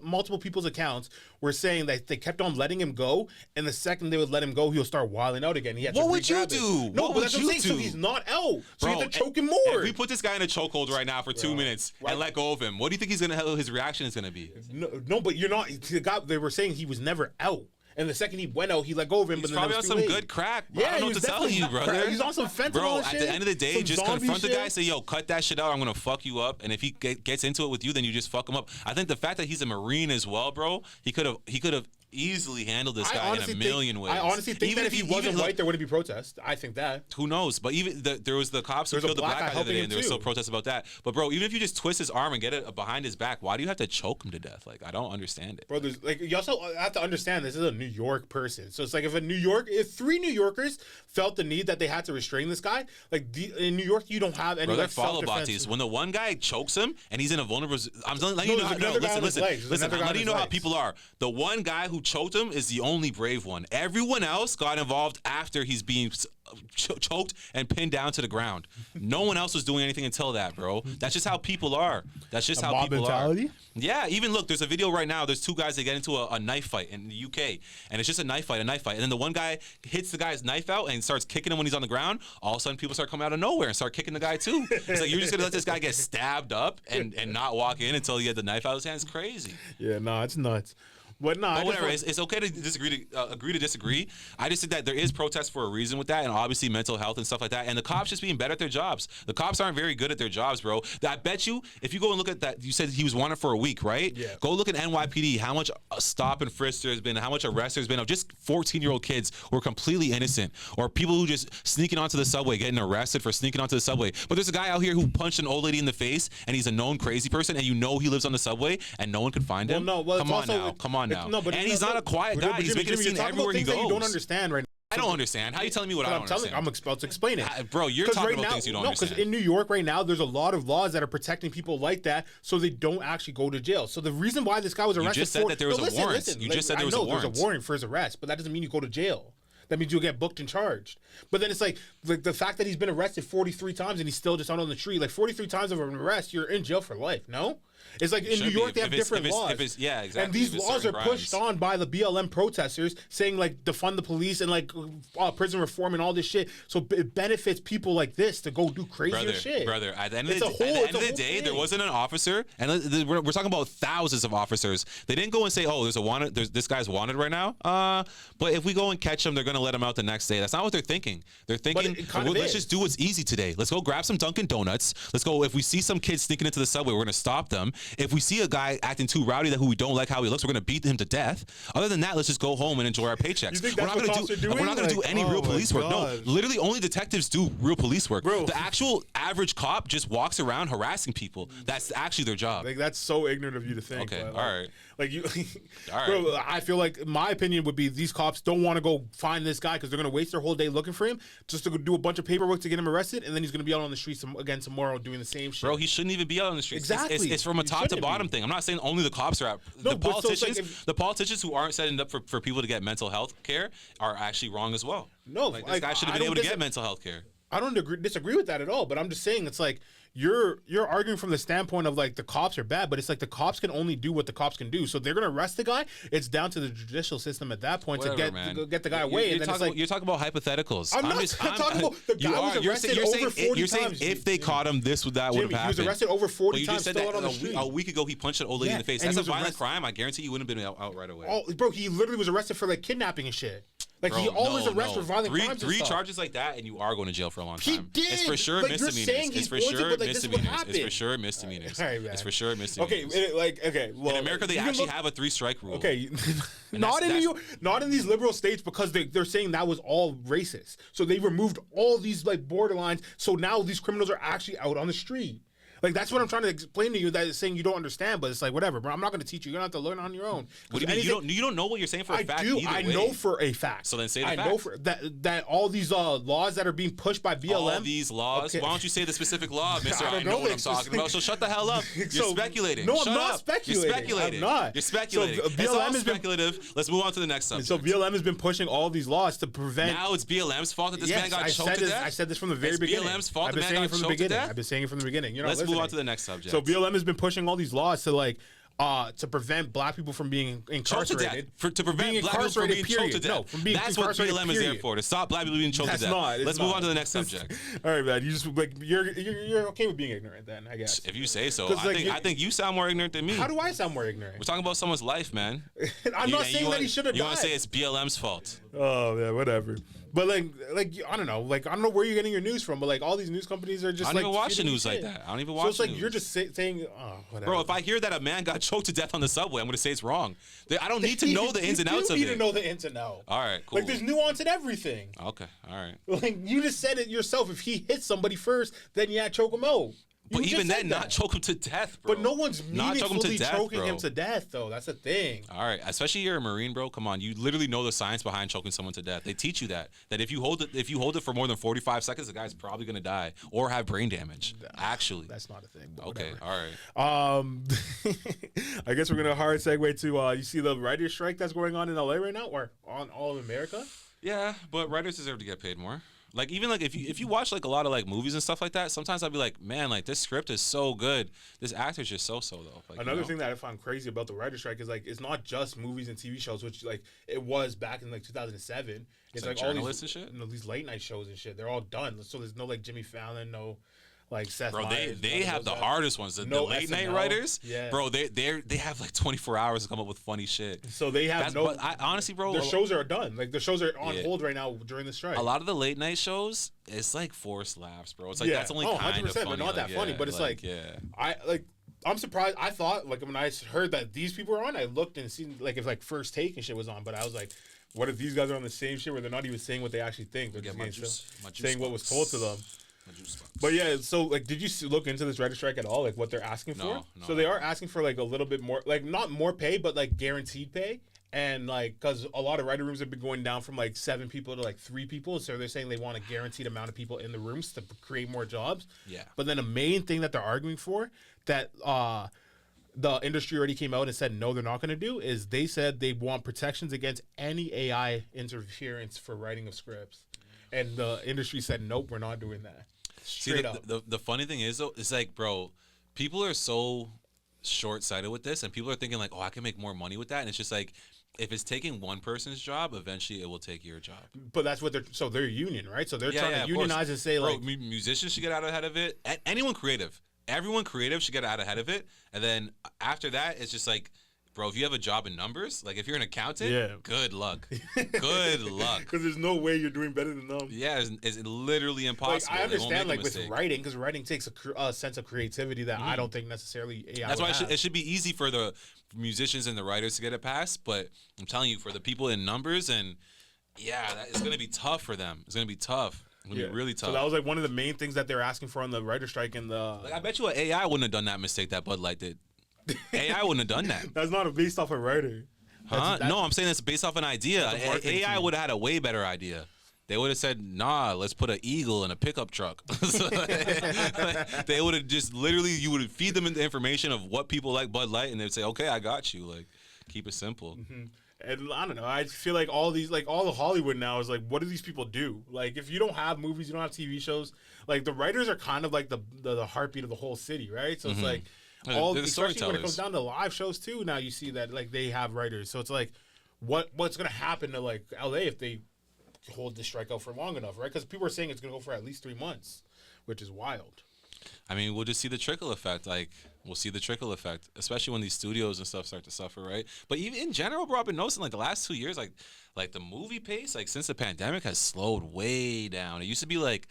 multiple people's accounts were saying that they kept on letting him go, and the second they would let him go, he'll start wilding out again. He had to What would you re-grab it. do? No, What but would that's what you I'm saying. So do? he's not out. So you Bro, have to choke him If more. we put this guy in a chokehold right now for 2 minutes and let go of him, what do you think his reaction is gonna be? No, but you're not. The guy, they were saying he was never out. And the second he went out, he let go of him. He's but then probably it on was some too late. good crack, bro. Yeah, I don't know he what to was tell you, definitely- brother. He's on some fentanyl Bro, and at shit, the end of the day, some just zombie confront the guy, shit. say, yo, cut that shit out. I'm gonna fuck you up. And if he gets into it with you, then you just fuck him up. I think the fact that he's a Marine as well, bro, he could have easily handled this guy in a million ways. I honestly think Even that if he wasn't look, white, there wouldn't be protests. I think that. who knows? But even there was the cops who There's a killed the black black guy guy the other helping day, him and there was too. still protests about that. But bro, even if you just twist his arm and get it behind his back, why do you have to choke him to death? Like, I don't understand it. Bro, there's like you also have to understand this is a New York person. So it's like if 3 New Yorkers felt the need that they had to restrain this guy, like in New York you don't have any Bro, they're like follow self-defense. bodies. When the one guy chokes him and he's in a vulnerable, I'm letting you know. there's another guy on his Listen, legs. There's listen. another I'm guy on letting you his know how legs. people are. The one guy who choked him is the only brave one. Everyone else got involved after he's being choked and pinned down to the ground. No one else was doing anything until that, bro. That's just how people are. That's just how mob people mentality? are. Yeah, even look, there's a video right now. There's 2 guys that get into a knife fight in the UK, and it's just a knife fight. And then the one guy hits the guy's knife out and starts kicking him when he's on the ground. All of a sudden, people start coming out of nowhere and start kicking the guy too. It's like, you're just gonna let this guy get stabbed up and not walk in until he had the knife out of his hand? It's crazy. Yeah, nah, it's nuts. But nah, But whatever, it's okay to agree to disagree. I just think that there is protest for a reason with that, and obviously mental health and stuff like that. And the cops just being better at their jobs. The cops aren't very good at their jobs, bro. I bet you, if you go and look at that, you said he was wanted for a week, right? Yeah. Go look at NYPD, how much stop and frisk there's been, how much arrest there's been of just 14-year-old kids who are completely innocent, or people who just sneaking onto the subway, getting arrested for sneaking onto the subway. But there's a guy out here who punched an old lady in the face, and he's a known crazy person, and you know he lives on the subway, and no one could find him. Well, no, well, come it's on also- now, come on it's- now. no, but and it's he's not a quiet guy. But He's making a Jimmy, scene you're talking everywhere about he things that you don't goes. understand right now. I don't understand. How are you telling me what I don't understand? I'm about to explain it. Bro, you're 'Cause talking right about now, things you don't no, understand. because in New York right now, there's a lot of laws that are protecting people like that, so they don't actually go to jail. So the reason why this guy was arrested just said that there was a warrant. You just said there was a I know there's warrant. a warrant for his arrest, but that doesn't mean you go to jail. That means you'll get booked and charged. But then it's like the fact that he's been arrested 43 times and he's still just out on the street. Like 43 times of an arrest, you're in jail for life. No. It's like in New Should be. York they have If it's- different if it's- laws. if it's- yeah, exactly. And these If it's laws are certain pushed crimes. on by the BLM protesters, saying like defund the police and like prison reform and all this shit. So it benefits people like this to go do crazier shit. Brother, at the end of It's the, a whole- at the, it's end a of the whole day, there thing. wasn't an officer, and we're talking about thousands of officers. They didn't go and say, "Oh, this guy's wanted right now." But if we go and catch him, they're gonna let him out the next day. That's not what they're thinking. They're thinking, it kind of let's is. just do what's easy today. Let's go grab some Dunkin' Donuts. Let's go. If we see some kids sneaking into the subway, we're gonna stop them. If we see a guy acting too rowdy who we don't like how he looks, we're gonna beat him to death. Other than that, let's just go home and enjoy our paychecks. You think We're that's not what gonna cops do. are doing? We're not gonna do Like, any oh real my police work. No, God. literally only detectives do real police work. Bro. The actual average cop just walks around harassing people. That's actually their job. Like that's so ignorant of you to think. Okay, but, all like, right. Like you, All right. bro. I feel like my opinion would be these cops don't want to go find this guy because they're gonna waste their whole day looking for him just to go do a bunch of paperwork to get him arrested, and then he's gonna be out on the streets again tomorrow doing the same shit. Bro, he shouldn't even be out on the streets. Exactly. It's from a He top to shouldn't bottom be. thing. I'm not saying only the cops are out. No, the but so it's like politicians, if- the politicians who aren't setting up for people to get mental health care are actually wrong as well. No, like this like, guy should have I been able don't to get dis- mental health care. I don't disagree with that at all, but I'm just saying it's like you're arguing from the standpoint of like the cops are bad, but it's like the cops can only do what the cops can do. So they're gonna arrest the guy. It's down to the judicial system at that point Whatever, to man. get the guy away. And then it's like you're talking about hypotheticals. I'm not talking about the guy was arrested over 40 You're saying times. if they caught him, that would have Jimmy, he happened. was arrested over 40 But you times, just said still that out on the street. a week ago he punched an old lady in the face. and That's he a was violent arrested. crime. I guarantee you wouldn't have been out right away. Oh, bro, he literally was arrested for like kidnapping and shit. Like Bro, he always arrests for violent crimes. and Three stuff. charges like that, and you are going to jail for a long time. He did. It's for sure Like, you're saying misdemeanors. he's It's for going to, sure but, like, this is what misdemeanors. It's for happened. sure misdemeanors. All right, man. It's for sure Okay, misdemeanors. well, In America, they you can actually look- have a 3-strike rule. Okay, And not in that's- New York, not in these liberal states because they're saying that was all racist. So they removed all these like borderlines. So now these criminals are actually out on the street. Like, that's what I'm trying to explain to you. That is saying you don't understand, but it's like, whatever, bro. I'm not going to teach you. You're going to have to learn on your own. What do you mean? You don't know what you're saying for a fact? I do. Either I way. know for a fact. So then say the I fact. know for that all these laws that are being pushed by BLM. All these laws. Okay. Why don't you say the specific law, Mister? I I don't know know what it. I'm talking about. So shut the hell up. You're So, speculating. no, I'm Shut not up. speculating. You're speculating. I'm not. You're speculating. So, It's BLM all has been- speculative. Let's move on to the next subject. So BLM has been pushing all these laws to prevent. Now it's BLM's fault that this man got I choked said to this. death. I said this from the very It's beginning. BLM's fault I've the been man saying got it from the choked to beginning. death? I've been saying it from the beginning. You're not Let's move listening. on to the next subject. So BLM has been pushing all these laws to prevent black people from being choked to death. incarcerated. To prevent Being black people from being incarcerated, choked to period. No, death. from being That's what incarcerated, BLM is there period. for. To stop black people being choked That's to death. not. Let's move on to the next It's- subject. All right, man. You just like you're okay with being ignorant, then I guess. If you say so. 'Cause, like, I think you sound more ignorant than me. How do I sound more ignorant? We're talking about someone's life, man. I'm not saying that he should have died. You want to say it's BLM's fault? Oh yeah, whatever. But like I don't know. Like I don't know where you're getting your news from. But like all these news companies are just I don't like even watch the feeding you news like shit. that. I don't even So watch it's the like news. you're just saying, oh, whatever. Bro, if I hear that a man got choked to death on the subway, I'm going to say it's wrong. I don't need to know the ins and outs of You need it. to know the ins and outs. All right, cool. Like there's nuance in everything. Okay, all right. Like you just said it yourself. If he hits somebody first, then yeah, choke him out. You But just even said then, that. not choke him to death, bro. But no one's Not choke him to meaningfully death, choking bro. him to death, though. That's the thing. All right, especially you're a Marine, bro. Come on, you literally know the science behind choking someone to death. They teach you that if you hold it for more than 45 seconds, the guy's probably gonna die or have brain damage. Actually, That's not a thing. But okay. whatever. All right. I guess we're gonna hard segue to you see the writer's strike that's going on in LA right now, or on all of America. Yeah, but writers deserve to get paid more. Like even like if you watch like a lot of like movies and stuff like that, sometimes I'll be like, man, like this script is so good. This actor's just so though. Like, Another thing that I find crazy about the writer's strike is like it's not just movies and TV shows, which like it was back in like 2007. It's like like all journalists these and shit? you know, these late night shows and shit. They're all done. So there's no like Jimmy Fallon, no like Seth Bro, Meyers, they none of have those the guys. hardest ones. The No late night SNL. writers, Yeah. bro, they have like 24 hours to come up with funny shit. So they have But I honestly, bro, their shows are done. Like the shows are on Yeah. hold right now during the strike. a lot of the late night shows, it's like forced laughs, bro. It's like Yeah. that's only Oh, kind of 100%, funny. but not that funny, but it's like- yeah. I'm surprised. I thought like when I heard that these people were on, I looked and seen like if like First Take and shit was on, but I was like, what if these guys are on the same shit where they're not even saying what they actually think? They're Get just my getting juice- my juice saying what was box. told to them. My juice box. But yeah, so like, did you look into this writer strike at all? Like what they're asking for? No. So they are asking for like a little bit more, like not more pay, but like guaranteed pay. And like, because a lot of writer rooms have been going down from like 7 people to like 3 people, so they're saying they want a guaranteed amount of people in the rooms to create more jobs. Yeah. But then the main thing that they're arguing for that the industry already came out and said no, they're not going to do is they said they want protections against any AI interference for writing of scripts, and the industry said nope, we're not doing that. See, Straight up. the funny thing is though, it's like, bro, people are so short-sighted with this, and people are thinking like, oh, I can make more money with that, and it's just like, if it's taking one person's job, eventually it will take your job. But that's what they're a union, right? So they're Yeah, trying yeah, to of course. unionize and say Bro, like musicians should get out ahead of it. Anyone creative, everyone creative should get out ahead of it. And then after that, it's just like, bro, if you have a job in numbers, like if you're an accountant, Yeah. good luck. Good luck. because there's no way you're doing better than them. Yeah, it's literally Like impossible. I They won't understand make a like with mistake. writing, because writing takes a sense of creativity that I don't think necessarily AI That's would why have. it should be easy for the musicians and the writers to get it passed. But I'm telling you, for the people in numbers, and yeah, it's gonna be tough for them. It's gonna be tough. It's gonna be really tough. So that was like one of the main things that they're asking for on the writer strike and the. Like I bet you AI wouldn't have done that mistake that Bud Light did. AI wouldn't have done that. That's not based off a writer. Huh? No, I'm saying it's based off an idea. That's a marketing AI team. would have had a way better idea. They would have said, nah, let's put an eagle in a pickup truck. So, they would have just literally, you would feed them the information of what people like Bud Light, and they'd say, okay, I got you. Like, keep it simple. And I don't know. I feel like all these, like all the Hollywood now is like, what do these people do? Like, if you don't have movies, you don't have TV shows. Like the writers are kind of like the heartbeat of the whole city, right? So it's like all, They're the especially when it comes storytellers. down to live shows too. Now you see that like they have writers. So it's like, what's gonna happen to like LA if they hold this strike out for long enough, right? Because people are saying it's gonna go for at least 3 months, which is wild. I mean, we'll just see the trickle effect. Like, we'll see the trickle effect, especially when these studios and stuff start to suffer, right? But even in general, bro, I've been noticing like the last 2 years, like the movie pace, like since the pandemic, has slowed way down. It used to be like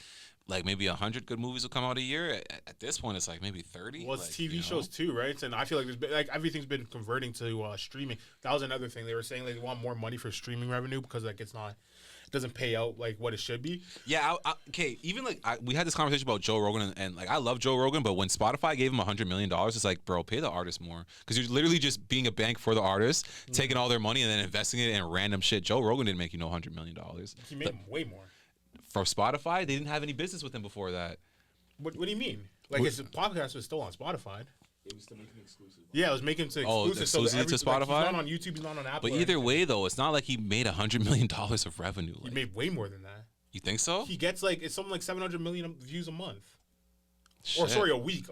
maybe 100 good movies will come out a year. At this point, it's like maybe 30. Well, it's like, TV you know? shows too, right? And I feel like there's been, like everything's been converting to streaming. That was another thing they were saying. Like, they want more money for streaming revenue because like it's not doesn't pay out like what it should be. Yeah, okay. Even like we had this conversation about Joe Rogan, and like I love Joe Rogan, but when Spotify gave him $100 million, it's like, bro, pay the artist more, because you're literally just being a bank for the artist, taking all their money and then investing it in random shit. Joe Rogan didn't make $100 million. He made way more. For Spotify, they didn't have any business with him before that. What do you mean? Like his podcast was still on Spotify. It was to make him exclusive. Yeah, it was making him exclusive. Exclusive to Spotify? Like, he's not on YouTube, he's not on Apple. But either way, though, it's not like he made $100 million of revenue. He made way more than that. You think so? He gets like, it's something like 700 million views a month. Shit. Or sorry, a week.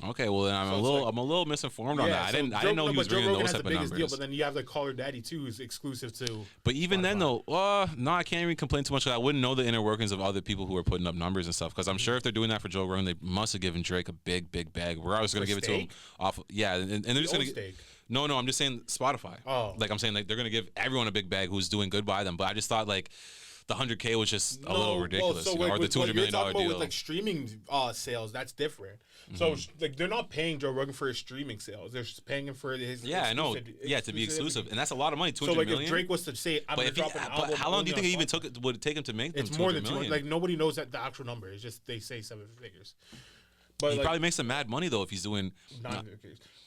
Okay, well then I'm a little misinformed on that. I didn't know he was bringing those type of numbers. Deal, but then you have like Caller Daddy too, who's exclusive to. But even Spotify. Then though, no, I can't even complain too much. I wouldn't know the inner workings of other people who are putting up numbers and stuff. Because I'm sure if they're doing that for Joe Rogan, they must have given Drake a big bag. We're always going to give it to him off. Yeah, and they're just going to. No, I'm just saying Spotify. Oh, like I'm saying, like they're going to give everyone a big bag who's doing good by them. But I just thought like. The 100K was just a little ridiculous, so or the $200 million deal. With like streaming sales, that's different. So like they're not paying Joe Rogan for his streaming sales; they're just paying him for his. Yeah, I know. Yeah, to be exclusive, and that's a lot of money. $200 million. million. If Drake was to say, "I'm gonna drop an album," but how long do you think it even would it take him to make them? It's more than 200. Like nobody knows that the actual number. It's just they say 7 figures. But he probably makes some mad money though if he's doing.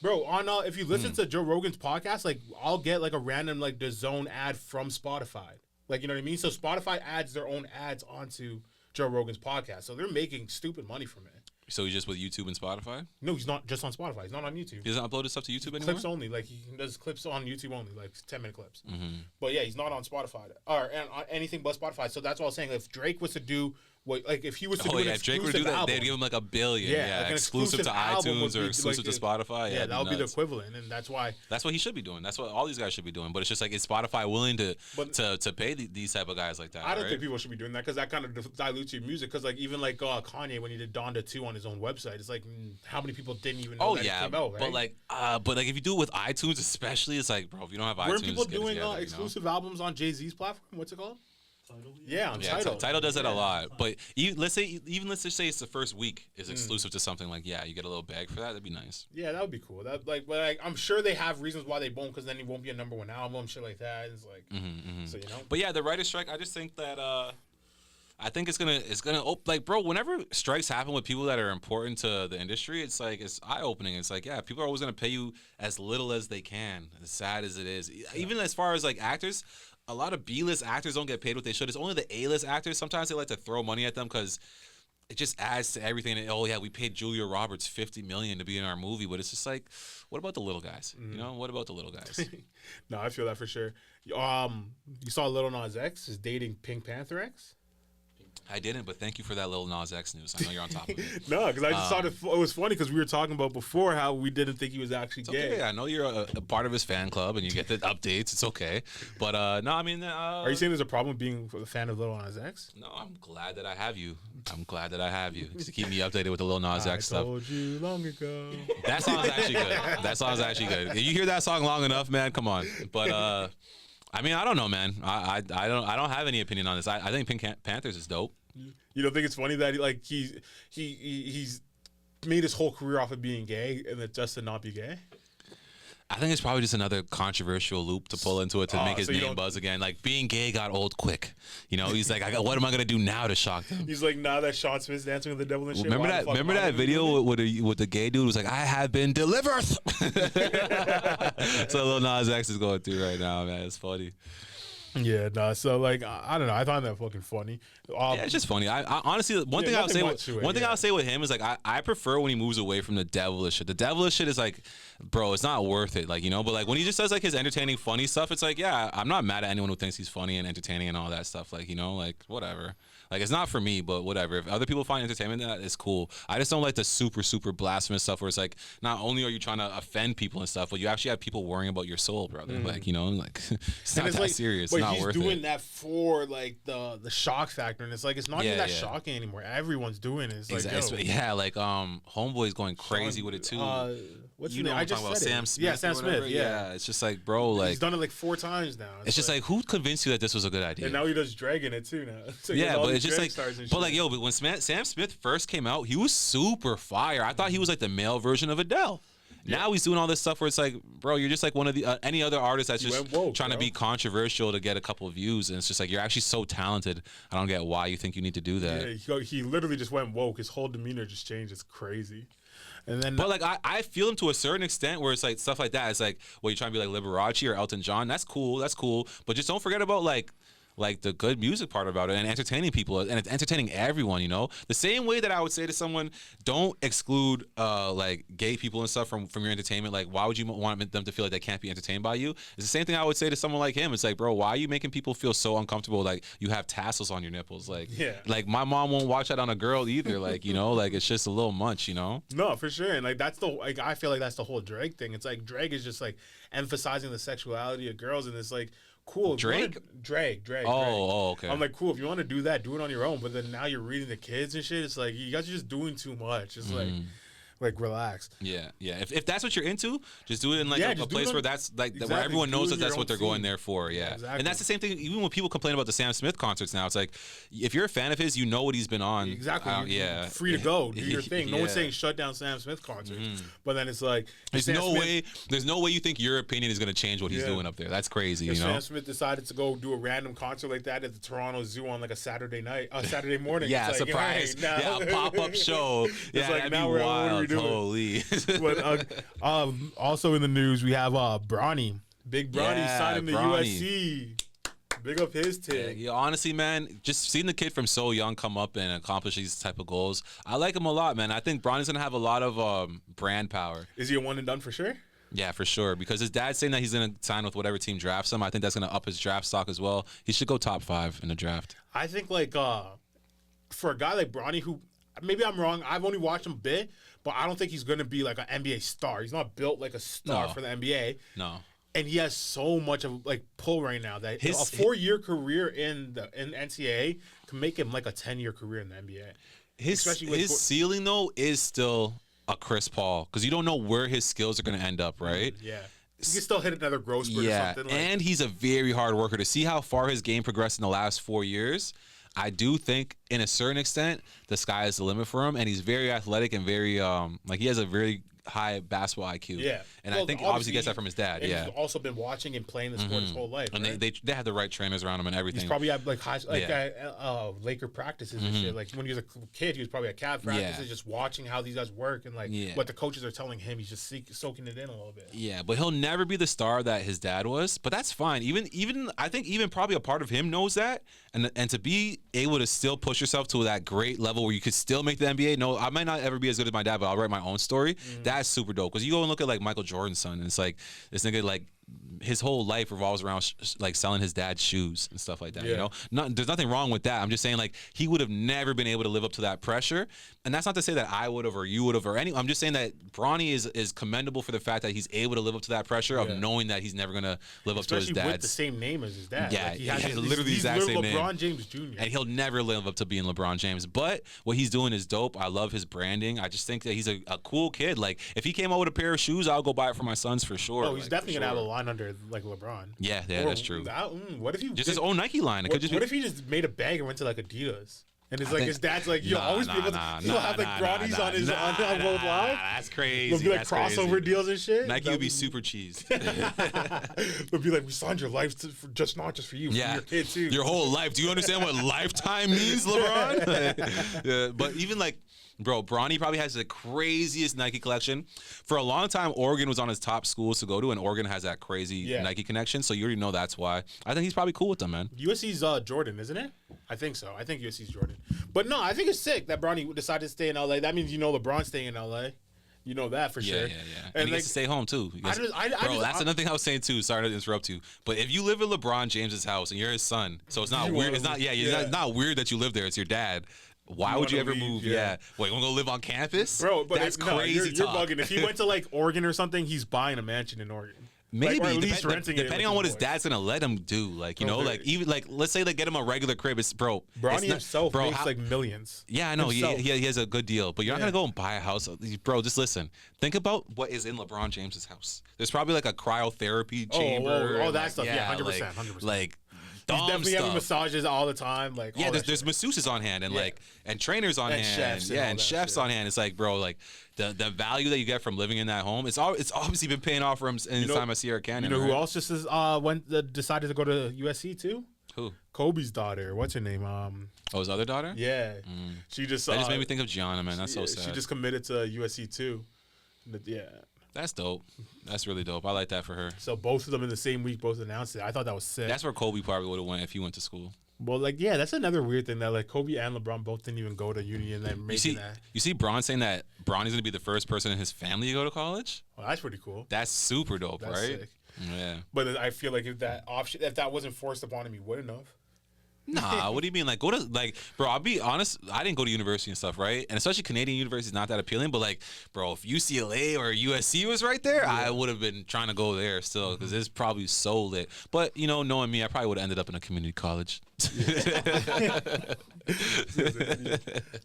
Bro, on if you listen to Joe Rogan's podcast, like I'll get like a random like the Zone ad from Spotify. Like, you know what I mean? So Spotify adds their own ads onto Joe Rogan's podcast. So they're making stupid money from it. So he's just with YouTube and Spotify? No, he's not just on Spotify. He's not on YouTube. He doesn't upload his stuff to YouTube anymore? Clips only. Like, he does clips on YouTube only, like 10-minute clips. But yeah, he's not on Spotify. Or anything but Spotify. So that's what I was saying. If Drake was to do... if he was to do an if Drake would do that, album, they'd give him like $1 billion. Yeah, like exclusive to iTunes or exclusive to Spotify. Yeah, that would be the equivalent, and that's why. That's what he should be doing. That's what all these guys should be doing. But it's just like, is Spotify willing to pay these type of guys like that? I don't think people should be doing that because that kind of dilutes your music. Because like even like Kanye when he did Donda 2 on his own website, it's like how many people didn't even know that it came out, right? But like if you do it with iTunes especially, it's like, bro, if you don't have iTunes, weren't people doing exclusive albums on Jay-Z's platform? What's it called? Tidal. Tidal does that a lot. But let's just say it's the first week is exclusive to something like you get a little bag for that. That'd be nice. Yeah, that would be cool. But I'm sure they have reasons why they won't, because then it won't be a #1 album, shit like that. It's like so you know. But yeah, the writer's strike. I just think that I think it's gonna like, bro. Whenever strikes happen with people that are important to the industry, it's like it's eye opening. It's like people are always gonna pay you as little as they can. As sad as it is, even as far as like actors. A lot of B-list actors don't get paid what they should. It's only the A-list actors. Sometimes they like to throw money at them because it just adds to everything. And, we paid Julia Roberts $50 million to be in our movie, but it's just like, what about the little guys? You know, what about the little guys? No, I feel that for sure. You saw Lil Nas X is dating Pink Panther X? I didn't, but thank you for that Lil Nas X news. I know you're on top of it. No, because I just thought it was funny because we were talking about before how we didn't think he was actually gay. Okay, I know you're a part of his fan club and you get the updates. It's okay. But, no, I mean... Are you saying there's a problem being a fan of Lil Nas X? No, I'm glad that I have you. To keep me updated with the Lil Nas X stuff. I told you long ago. That song's actually good. If you hear that song long enough, man, come on. But... I mean, I don't know, man. I don't have any opinion on this. I think Pink Panthers is dope. You don't think it's funny that he's made his whole career off of being gay and then just to not be gay? I think it's probably just another controversial loop to pull into it to make his name buzz again. Like, being gay got old quick. You know, he's like, what am I gonna do now to shock them? He's like, now that Sean Smith's dancing with the devil and shit. Remember that video with the gay dude who was like, I have been delivered. So Lil Nas X is going through right now, man. It's funny. Yeah, no. So like, I don't know. I find that fucking funny. Yeah, it's just funny. I honestly, one thing I'll say with him is like, I prefer when he moves away from the devilish shit. The devilish shit is like, bro, it's not worth it. Like, you know, but like when he just does like his entertaining, funny stuff, it's like, yeah, I'm not mad at anyone who thinks he's funny and entertaining and all that stuff. Like, you know, like whatever. Like, it's not for me, but whatever. If other people find entertainment in that, it's cool. I just don't like the super, super blasphemous stuff where it's like, not only are you trying to offend people and stuff, but you actually have people worrying about your soul, brother. Like, you know, like it's not that serious. It's not worth it. He's doing that for like the shock factor, and it's like it's not even that shocking anymore. Everyone's doing it. It's like, like Homeboy's going crazy with it too. What's you the know name? I'm talking about? Sam Smith. Yeah, Sam Smith. Yeah, it's just like, bro, like he's done it like 4 times now. It's just like, who convinced you that this was a good idea? And now he does Dragon it too now. So yeah, but it's just like, but like, but when Sam Smith first came out, he was super fire. I thought he was like the male version of Adele. Now he's doing all this stuff where it's like, bro, you're just like one of the any other artist that's just went woke, trying to bro. be controversial to get a couple of views, and it's just like you're actually so talented. I don't get why you think you need to do that. Yeah, he literally just went woke. His whole demeanor just changed. It's crazy. And then, But like I feel him to a certain extent where it's like stuff like that. It's like, well, you're trying to be like Liberace or Elton John. That's cool. But just don't forget about like the good music part about it and entertaining people and it's entertaining everyone, you know? The same way that I would say to someone, don't exclude like gay people and stuff from your entertainment. Like, why would you want them to feel like they can't be entertained by you? It's the same thing I would say to someone like him. It's like, bro, why are you making people feel so uncomfortable? Like you have tassels on your nipples. Like, like my mom won't watch that on a girl either. Like, you know, like it's just a little much, you know? No, for sure. And like that's I feel like that's the whole drag thing. It's like drag is just like emphasizing the sexuality of girls, and it's like, cool. Drake? Drag. Oh, okay. I'm like, cool. If you want to do that, do it on your own. But then now you're reading the kids and shit. It's like you guys are just doing too much. It's like relax. Yeah. If that's what you're into, just do it in like a place where that's like exactly. where everyone knows Do it in that's your what they're own going scene. there for. Yeah. Exactly. And that's the same thing. Even when people complain about the Sam Smith concerts now, it's like if you're a fan of his, you know what he's been on. Exactly. Yeah. Free to go. Do your thing. No one's Yeah. saying shut down Sam Smith concerts. But then it's like There's no way you think your opinion is going to change what he's doing up there. That's crazy, If you know? Sam Smith decided to go do a random concert like that at the Toronto Zoo on like a Saturday morning. Yeah, it's like, surprise. hey, now- Yeah, a pop-up show. Yeah, like, that'd now be what are wild. we doing? Holy. But also in the news, we have Bronny. Big Bronny Yeah, signing the Bronny. USC. Big up his Yeah, team. honestly, man, just seeing the kid from so young come up and accomplish these type of goals, I like him a lot, man. I think Bronny's gonna have a lot of brand power. Is he a one and done for sure? Yeah, for sure. Because his dad's saying that he's gonna sign with whatever team drafts him. I think that's gonna up his draft stock as well. He should go top 5 in the draft. I think like for a guy like Bronny, who maybe I'm wrong, I've only watched him a bit, but I don't think he's gonna be like an NBA star. He's not built like a star No. for the NBA. No. And he has so much of like pull right now that a 4-year career in NCAA can make him like a 10-year career in the NBA. Especially with His ceiling though is still a Chris Paul because you don't know where his skills are gonna end up, right? Yeah. He can still hit another growth spurt or something. Like, and he's a very hard worker. To see how far his game progressed in the last 4 years, I do think, in a certain extent, the sky is the limit for him. And he's very athletic and very like he has a very high basketball IQ. Yeah. And I think obviously he gets that from his dad. And Yeah. he's also been watching and playing the sport his whole life. And right? they have the right trainers around him and everything. He's probably at like Laker practices and shit. Like when he was a kid, he was probably at Cavs practices, just watching how these guys work and like what the coaches are telling him. He's just soaking it in a little bit. Yeah, but he'll never be the star that his dad was. But that's fine. Even I think even probably a part of him knows that. And to be able to still push yourself to that great level where you could still make the NBA. No, I might not ever be as good as my dad, but I'll write my own story. That's super dope. Because you go and look at like Michael Jordan's son, and it's like this nigga like his whole life revolves around like selling his dad's shoes and stuff like that. You know, there's nothing wrong with that. I'm just saying like he would have never been able to live up to that pressure. And that's not to say that I would have or you would have or any. I'm just saying that Bronny is commendable for the fact that he's able to live up to that pressure of knowing that he's never gonna live up to his dad's. With the same name as his dad. Yeah, like, he has literally the exact same name. LeBron James Jr. And he'll never live up to being LeBron James. But what he's doing is dope. I love his branding. I just think that he's a cool kid. Like if he came out with a pair of shoes, I'll go buy it for my sons for sure. Oh, he's definitely gonna have a line under like LeBron. Yeah, that's true. What if he just his own Nike line? It could just what if he just made a bag and went to like Adidas? And it's like his dad's like, yo, always be able to he'll have like Bronny's on his on World Live. That's crazy. There'll be like crossover deals and shit. Nike would be super cheese. It'll be like, we signed your life not just for you, for your kid too. Your whole life. Do you understand what lifetime means, LeBron? Yeah, but even like, bro, Bronny probably has the craziest Nike collection. For a long time, Oregon was on his top schools to go to, and Oregon has that crazy Nike connection. So you already know that's why. I think he's probably cool with them, man. USC's Jordan, isn't it? I think so. I think USC's Jordan. But no, I think it's sick that Bronny decided to stay in LA. That means LeBron's staying in LA. You know that for sure. Yeah. And he gets to stay home too. That's another thing I was saying too. Sorry to interrupt you, but if you live in LeBron James's house and you're his son, so it's not weird. It's not. It's not weird that you live there. It's your dad. Why would you ever move? Yeah. Wait, you want to go live on campus? Bro, but that's crazy. You're bugging. If he went to like Oregon or something, he's buying a mansion in Oregon. Maybe or at least renting depending on what his dad's gonna let him do. Like like even like let's say they get him a regular crib. It's Bronny himself makes like millions. Yeah, I know. He has a good deal, but you're not gonna go and buy a house, bro. Just listen. Think about what is in LeBron James's house. There's probably like a cryotherapy chamber. Oh, that stuff. Yeah, 100%. Like dumb definitely having stuff. massages all the time. Like Yeah, all there's that shit. masseuses on hand and Yeah. like and trainers on And hand, chefs and all and that chefs shit. on hand. It's like, bro, like the value that you get from living in that home, it's obviously been paying off for him in his time at Sierra Canyon. You know who right? else just decided to go to USC too? Who? Kobe's daughter. What's her name? Oh, his other daughter? Yeah, she just. That just made me think of Gianna, man. That's so sad. She just committed to USC too. But yeah. That's dope. That's really dope. I like that for her. So both of them in the same week, both announced it. I thought that was sick. That's where Kobe probably would have went if he went to school. Well, like, yeah, that's another weird thing that like Kobe and LeBron both didn't even go to uni and then making that. You see Bron saying that Bronny's going to be the first person in his family to go to college? Well, that's pretty cool. That's super dope, That's right? sick. Yeah. But I feel like if that wasn't forced upon him, he wouldn't have. Nah, what do you mean? Like, go to, like, bro, I'll be honest, I didn't go to university and stuff, right? And especially Canadian university is not that appealing, but, like, bro, if UCLA or USC was right there, I would have been trying to go there still because it's probably so lit. But, you know, knowing me, I probably would have ended up in a community college.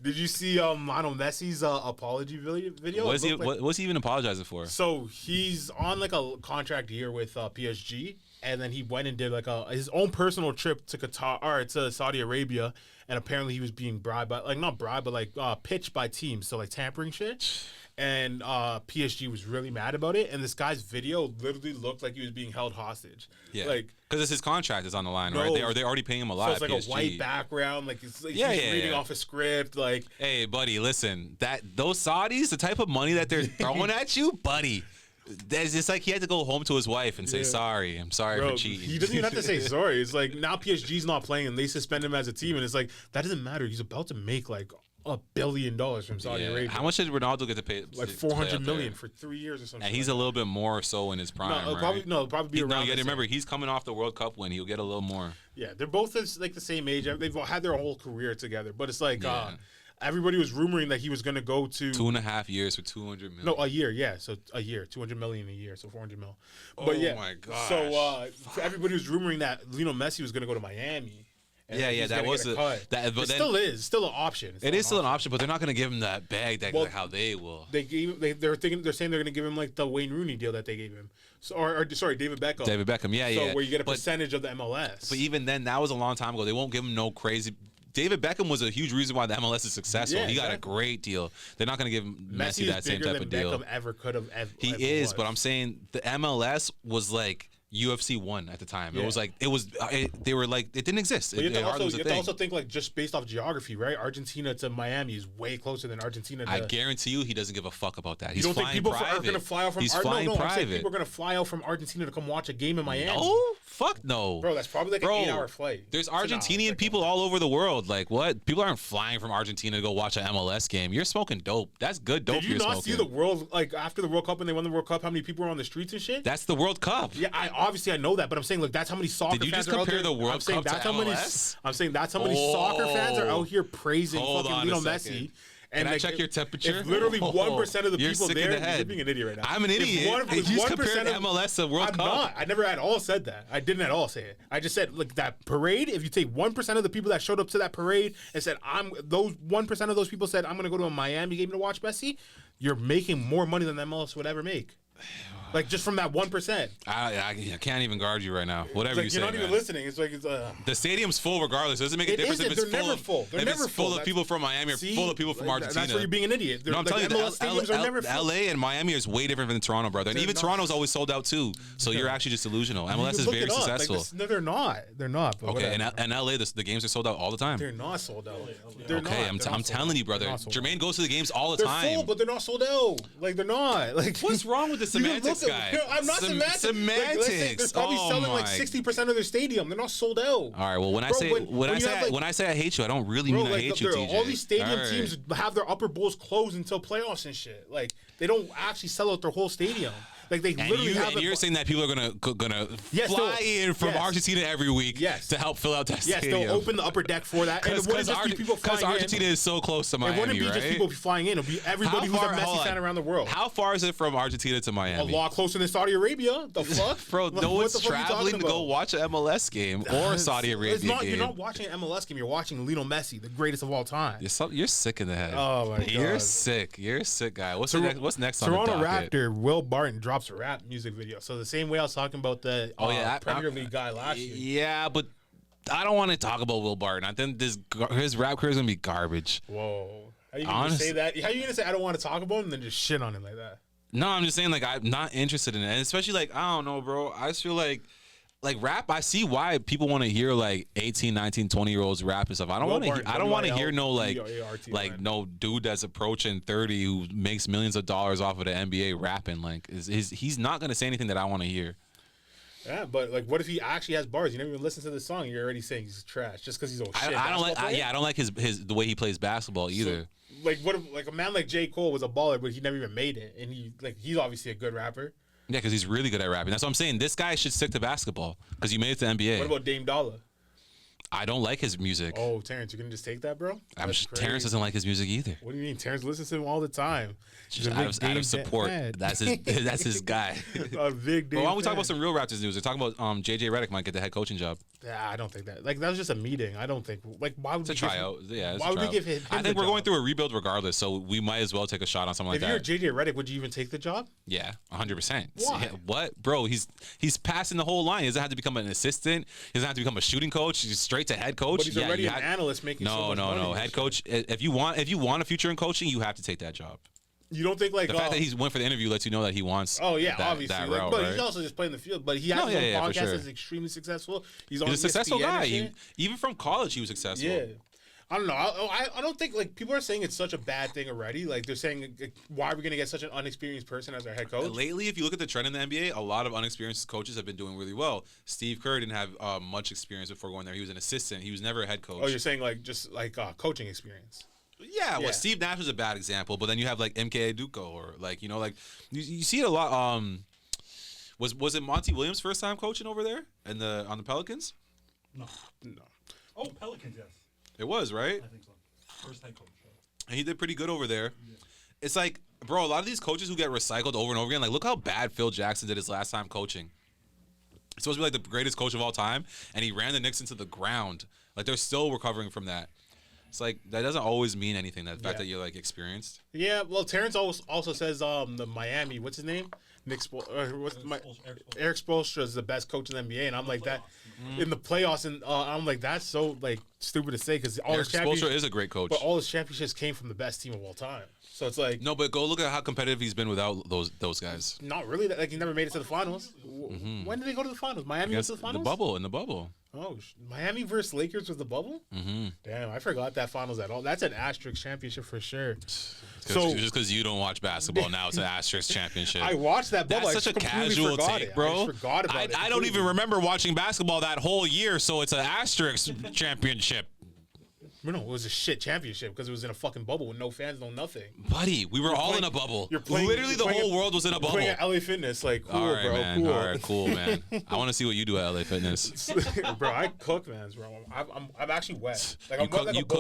Did you see Lionel Messi's apology video? What's he even apologizing for? So he's on like a contract year with PSG, and then he went and did like his own personal trip to Qatar or to Saudi Arabia, and apparently he was being bribed by not bribed, but like pitched by teams, so like tampering shit. And PSG was really mad about it, and this guy's video literally looked like he was being held hostage. Yeah, like because it's his contract is on the line, No. right? They already paying him a lot. so it's like PSG. a white background, like it's like Yeah, he's yeah, reading yeah. off a script, like. Hey, buddy, listen. Those Saudis, the type of money that they're throwing at you, buddy. It's like he had to go home to his wife and say, Yeah. "Sorry, I'm sorry Bro, for cheating." he doesn't even have to say sorry. It's like now PSG's not playing and they suspend him as a team, and it's like that doesn't matter. He's about to make like $1 billion from Saudi Yeah. Arabia. How much did Ronaldo get to pay? Like to play 400 up million there? for 3 years or something. And he's a little bit more so in his prime, it'll right? it'll probably be around. No, you got the to same. remember he's coming off the World Cup win. He'll get a little more. Yeah, they're both like the same age. They've had their whole career together, but it's like Yeah. everybody was rumoring that he was gonna go to 2.5 years for 200 million. no a year. Yeah, so a year, 200 million a year, so 400 mil. But Oh yeah, my gosh. So everybody was rumoring that Lionel Messi was gonna go to Miami. And Yeah, he's that gonna was get a a- cut. that- but it then- still is still an option. It is still an option, but they're not going to give him that bag that Well, like how they will. They're saying they're gonna give him like the Wayne Rooney deal that they gave him. So or sorry, David Beckham. David Beckham, yeah, So yeah. where you get a But- percentage of the MLS. But even then, that was a long time ago. They won't give him no crazy. David Beckham was a huge reason why the MLS is successful. Yeah, he got a exactly. great deal. They're not going to give Messi Messi that is same bigger type than of deal. Beckham ever could have. He is, but I'm saying the MLS was like UFC 1 at the time. Yeah. It was like they were like it didn't exist. But you It have, to hardly also, was a you have to thing. also think like just based off geography, right? Argentina to Miami is way closer than Argentina to. I guarantee you, he doesn't give a fuck about that. you He's don't think flying people private. are going to fly out from? He's no, flying I'm saying private. people are going to fly out from Argentina to come watch a game in Miami. No, fuck no, Bro, that's probably like Bro, an 8-hour flight. There's So, nah, Argentinian like, people all over the world. Like what? People aren't flying from Argentina to go watch an MLS game. You're smoking dope. That's good dope. Did you you're not smoking. see the world like after the World Cup when they won the World Cup? How many people were on the streets and shit? That's the World Cup. Yeah, I know that, but I'm saying like that's how many soccer Did you fans just are out compare there. the World I'm saying Cup to that's how many. MLS? I'm saying that's how many soccer fans are out here praising Hold fucking on a Lionel second. Messi. Can I like, check your temperature? If literally 1% of the You're people sick in there, the head. you're being an idiot right now. I'm an If idiot. one- You if just 1% compared of- MLS to World I'm Cup. not. I never at all said that. I didn't at all say it. I just said like that parade. If you take 1% of the people that showed up to that parade and said those 1% of those people said I'm going to go to a Miami game to watch Messi, you're making more money than the MLS would ever make. Like just from that 1%. I can't even guard you right now. Whatever Like you say, you're not even man. listening. It's like it's The stadium's full regardless. It doesn't make a It difference if isn't. it's They're full never of full. They're if never it's full full. of people from Miami or See? full of people from Like, Argentina. That's where you're being an idiot. No, I'm Like, telling you, MLS stadiums are never full. LA and Miami is way different than Toronto, brother. And They're even not. Toronto's always sold out too. So you're actually just delusional. MLS You is look very it up. Like, successful. no, they're not. They're not. But Okay, whatever. and LA, the games are sold out all the time. They're not sold out. They're Okay, not. I'm They're not sold telling out. you, brother. They're not sold out. Jermaine goes to the games all the They're time. full, but they're not sold out. Like they're not. Like What's wrong with the You can semantics look at- guy? I'm not semantics. Like, let's say they're Semantics. probably Oh selling like my 60% of their stadium. They're not sold out. All right. Well, when I Bro, say when I say I hate you, I don't really Bro, mean I like hate you, TJ. all these stadium All right. teams have their upper bowls closed until playoffs and shit. Like they don't actually sell out their whole stadium. Like they And, literally have. you're saying that people are gonna Yes, fly they'll- in from yes. Argentina every week Yes. to help fill out that Yes, stadium. they'll open the upper deck for that. And it wouldn't just be people flying Argentina in. is so close to It Miami, wouldn't be right? just people flying in. It'll be everybody who's a hold Messi fan on. around the world. How far is it from Argentina to A Miami? lot closer than Saudi Arabia. The fuck, Bro, Like, no what one's the fuck are you traveling talking to go about? watch an MLS game or a Saudi Arabia It's not, game. You're not watching an MLS game. You're watching Lionel Messi, the greatest of all time. You're sick in the head. Oh, my You're God. sick. You're a sick guy. What's next on the Toronto docket? Raptor Will Barton drops a rap music video. So the same way I was talking about the Oh, yeah, Premier League guy last year. Yeah, but I don't want to talk about Will Barton. I think his rap career is gonna be garbage. Whoa. How you gonna say that? How you gonna say I don't want to talk about him and then just shit on him like that? No, I'm just saying, like, I'm not interested in it. And especially, like, I don't know, bro. I just feel like rap, I see why people want to hear, like, 18, 19, 20-year-olds rap and stuff. I don't want to hear no, like, no dude that's approaching 30 who makes millions of dollars off of the NBA rapping. Like, he's not going to say anything that I want to hear. Yeah, but, like, what if he actually has bars? You never even listen to the song. You're already saying he's trash just because he's old shit. I don't like the way he plays basketball either. So, like, what if, like, a man like J. Cole was a baller, but he never even made it, and he's obviously a good rapper. Yeah, because he's really good at rapping. That's what I'm saying. This guy should stick to basketball because you made it to the NBA. What about Dame Dollar? I don't like his music. Oh, Terrence, you're gonna just take that, bro? Terrence doesn't like his music either. What do you mean? Terrence listens to him all the time. Just out of support. That's his guy. A big Dame why don't we talk about some real Raptors news? They're talking about JJ Redick might get the head coaching job. Yeah, I don't think that. Like, that was just a meeting. I don't think. Like, why would it's a tryout? Yeah, why would we give him? I think we're going through a rebuild regardless, so we might as well take a shot on something like that. If you're JJ Redick, would you even take the job? Yeah, 100%. Why? What, bro? He's passing the whole line. He doesn't have to become an assistant. He doesn't have to become a shooting coach. He's straight to head coach. But he's already an analyst making so much money. No. Head coach. If you want a future in coaching, you have to take that job. You don't think, like, the fact that he went for the interview lets you know that he wants. Oh yeah, that, obviously. that like, route, but right? he's also just playing the field. But he has his own podcast that's extremely successful. He's a successful ESPN guy. Even from college, he was successful. Yeah. I don't know. I don't think, like, people are saying it's such a bad thing already. Like, they're saying, like, why are we going to get such an unexperienced person as our head coach? Lately, if you look at the trend in the NBA, a lot of unexperienced coaches have been doing really well. Steve Kerr didn't have much experience before going there. He was an assistant. He was never a head coach. Oh, you're saying, like, just like coaching experience? Yeah, well, Steve Nash was a bad example, but then you have, like, MK Aduko, or, like, you know, like, you see it a lot. Was it Monty Williams' first time coaching over there on the Pelicans? No. Oh, Pelicans, yes. It was, right? I think so. First head coach. And he did pretty good over there. Yeah. It's like, bro, a lot of these coaches who get recycled over and over again, like, look how bad Phil Jackson did his last time coaching. He's supposed to be, like, the greatest coach of all time, and he ran the Knicks into the ground. Like, they're still recovering from that. It's like, that doesn't always mean anything, that fact that you're, like, experienced. Yeah, well, Terrence also says the Miami, what's his name? Eric Spoelstra is the best coach in the NBA, and I'm like that in the playoffs, and I'm like, that's so, like, stupid to say, because Eric Spoelstra is a great coach, but all his championships came from the best team of all time. So it's like, no, but go look at how competitive he's been without those guys. Not really. Like, he never made it to the finals. Mm-hmm. When did they go to the finals? Miami went to the finals? In the bubble. Oh, Miami versus Lakers was the bubble? Mm-hmm. Damn, I forgot that finals at all. That's an asterisk championship for sure. So just because you don't watch basketball now, it's an asterisk championship. I watched that bubble. That's such a casual take, bro. I forgot about it. I don't even remember watching basketball that whole year, so it's an asterisk championship. No, it was a shit championship because it was in a fucking bubble with no fans, no nothing. Buddy, we were all in a bubble. Literally, the whole world was in a bubble. Playing at LA Fitness, like, cool, all right, bro. Man. Cool. All right, cool, man. I want to see what you do at LA Fitness. Bro, I cook, man, bro. I'm actually wet. Like,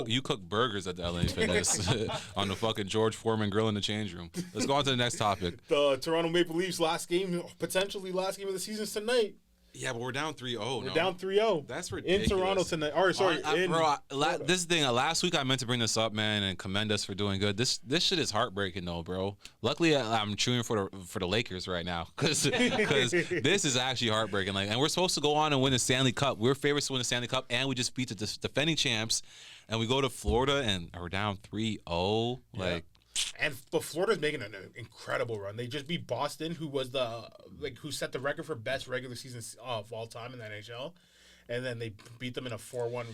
you cook burgers at the LA Fitness on the fucking George Foreman grill in the change room. Let's go on to the next topic. The Toronto Maple Leafs potentially last game of the season tonight. Yeah, but we're down 3-0. We're down 3-0. That's ridiculous. In Toronto tonight. Or, sorry, this thing, last week I meant to bring this up, man, and commend us for doing good. This shit is heartbreaking, though, bro. Luckily, I'm cheering for the Lakers right now, because this is actually heartbreaking. Like, and we're supposed to go on and win the Stanley Cup. We're favorites to win the Stanley Cup, and we just beat the defending champs, and we go to Florida and we're down 3-0. Like. But Florida's making an incredible run. They just beat Boston, who set the record for best regular season of all time in the NHL. And then they beat them in a 4-1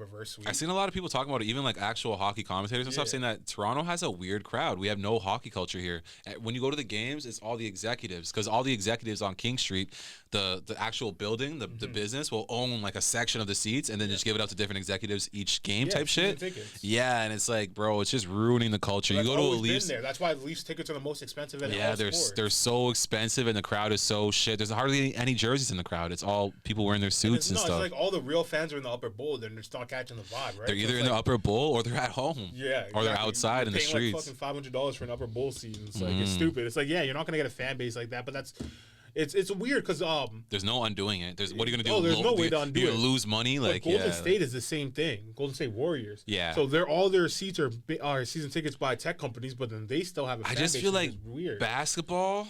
reverse sweep. I've seen a lot of people talking about it, even like actual hockey commentators and stuff, saying that Toronto has a weird crowd. We have no hockey culture here. When you go to the games, it's all the executives, because all the executives on King Street, the actual building, the business will own like a section of the seats and then just give it out to different executives each game type shit. Tickets. Yeah, and it's like, bro, it's just ruining the culture. You go to a Leafs. That's why the Leafs tickets are the most expensive in all sports. They're so expensive and the crowd is so shit. There's hardly any jerseys in the crowd. It's all people wearing their suits and stuff. It's like all the real fans are in the upper bowl. They're just not catching the vibe, right? They're either in the upper bowl or they're at home. Yeah, exactly. Or they're outside in the streets. Like fucking $500 for an upper bowl seat. It's like it's stupid. It's like, yeah, you're not gonna get a fan base like that, but that's. It's weird because there's no undoing it. What are you gonna do? Oh, there's no way to undo it. Lose money, like Golden State is the same thing. Golden State Warriors. Yeah. So all their seats are season tickets by tech companies, but then they still have a fan base. I just feel like weird. Basketball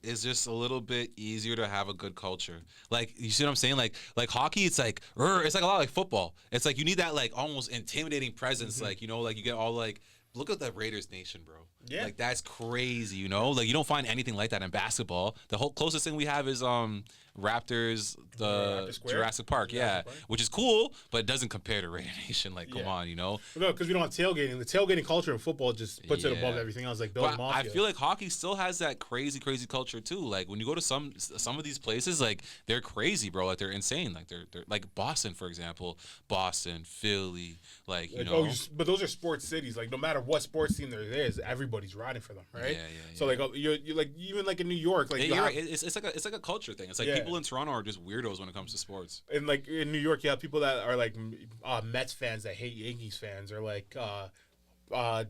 is just a little bit easier to have a good culture. Like, you see what I'm saying? Like hockey, it's like a lot like football. It's like you need that like almost intimidating presence. Like, you know, like you get all like, look at the Raiders Nation, bro. Yeah. Like, that's crazy, you know? Like, you don't find anything like that in basketball. The whole closest thing we have is Raptors, Raptor Square? Jurassic Park, Jurassic Park? which is cool, but it doesn't compare to Raider Nation. Like, come Yeah. on, you know? No, because we don't have tailgating. The tailgating culture in football just puts it Yeah. above everything else, like Bill But Mafia. I feel like hockey still has that crazy culture too. Like, when you go to some of these places, like, they're crazy, bro. Like, they're insane. Like, they're like Boston, for example. Boston, Philly, like, you know. But those are sports cities. Like, no matter what sports team there is, everybody's riding for them, right? Yeah. So like, you're like, even like in New York, like You're right. It's like a culture thing. It's like Yeah. people in Toronto are just weirdos when it comes to sports. and like in New York, you have people that are like Mets fans that hate Yankees fans, or like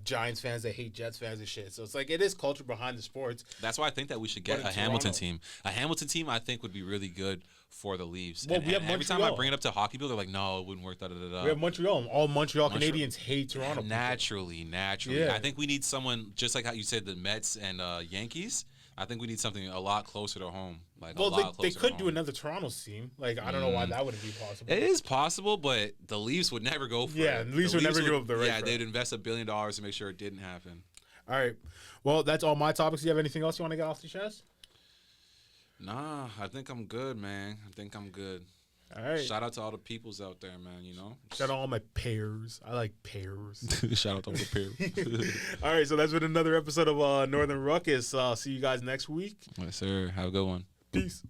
Giants fans that hate Jets fans and shit. So it's like, it is culture behind the sports. That's why I think that we should get But a in Hamilton Toronto- team. A Hamilton team, I think, would be really good for the Leafs. Well, And we have every time I Montreal. bring it up to hockey people, they're like, no, it wouldn't work. Da, da, da, da. We have Montreal. All Montreal Canadians hate Toronto. people. Naturally. Yeah. I think we need someone, just like how you said the Mets and Yankees. I think we need something a lot closer to home. Like, Well, a lot they closer could to do home. another Toronto team. Like, I don't know why that wouldn't be possible. It is possible, but the Leafs would never go for it. Yeah, the Leafs would never give up the right Yeah, for they'd it. invest $1 billion to make sure it didn't happen. All right. Well, that's all my topics. Do you have anything else you want to get off the chest? Nah, I think I'm good, man. I think I'm good. All right. Shout out to all the peoples out there, man, you know? Shout out all my pears. I like pears. Shout out to all the peoples. All right, so that's been another episode of Northern Ruckus. See you guys next week. Yes, sir. Have a good one. Peace.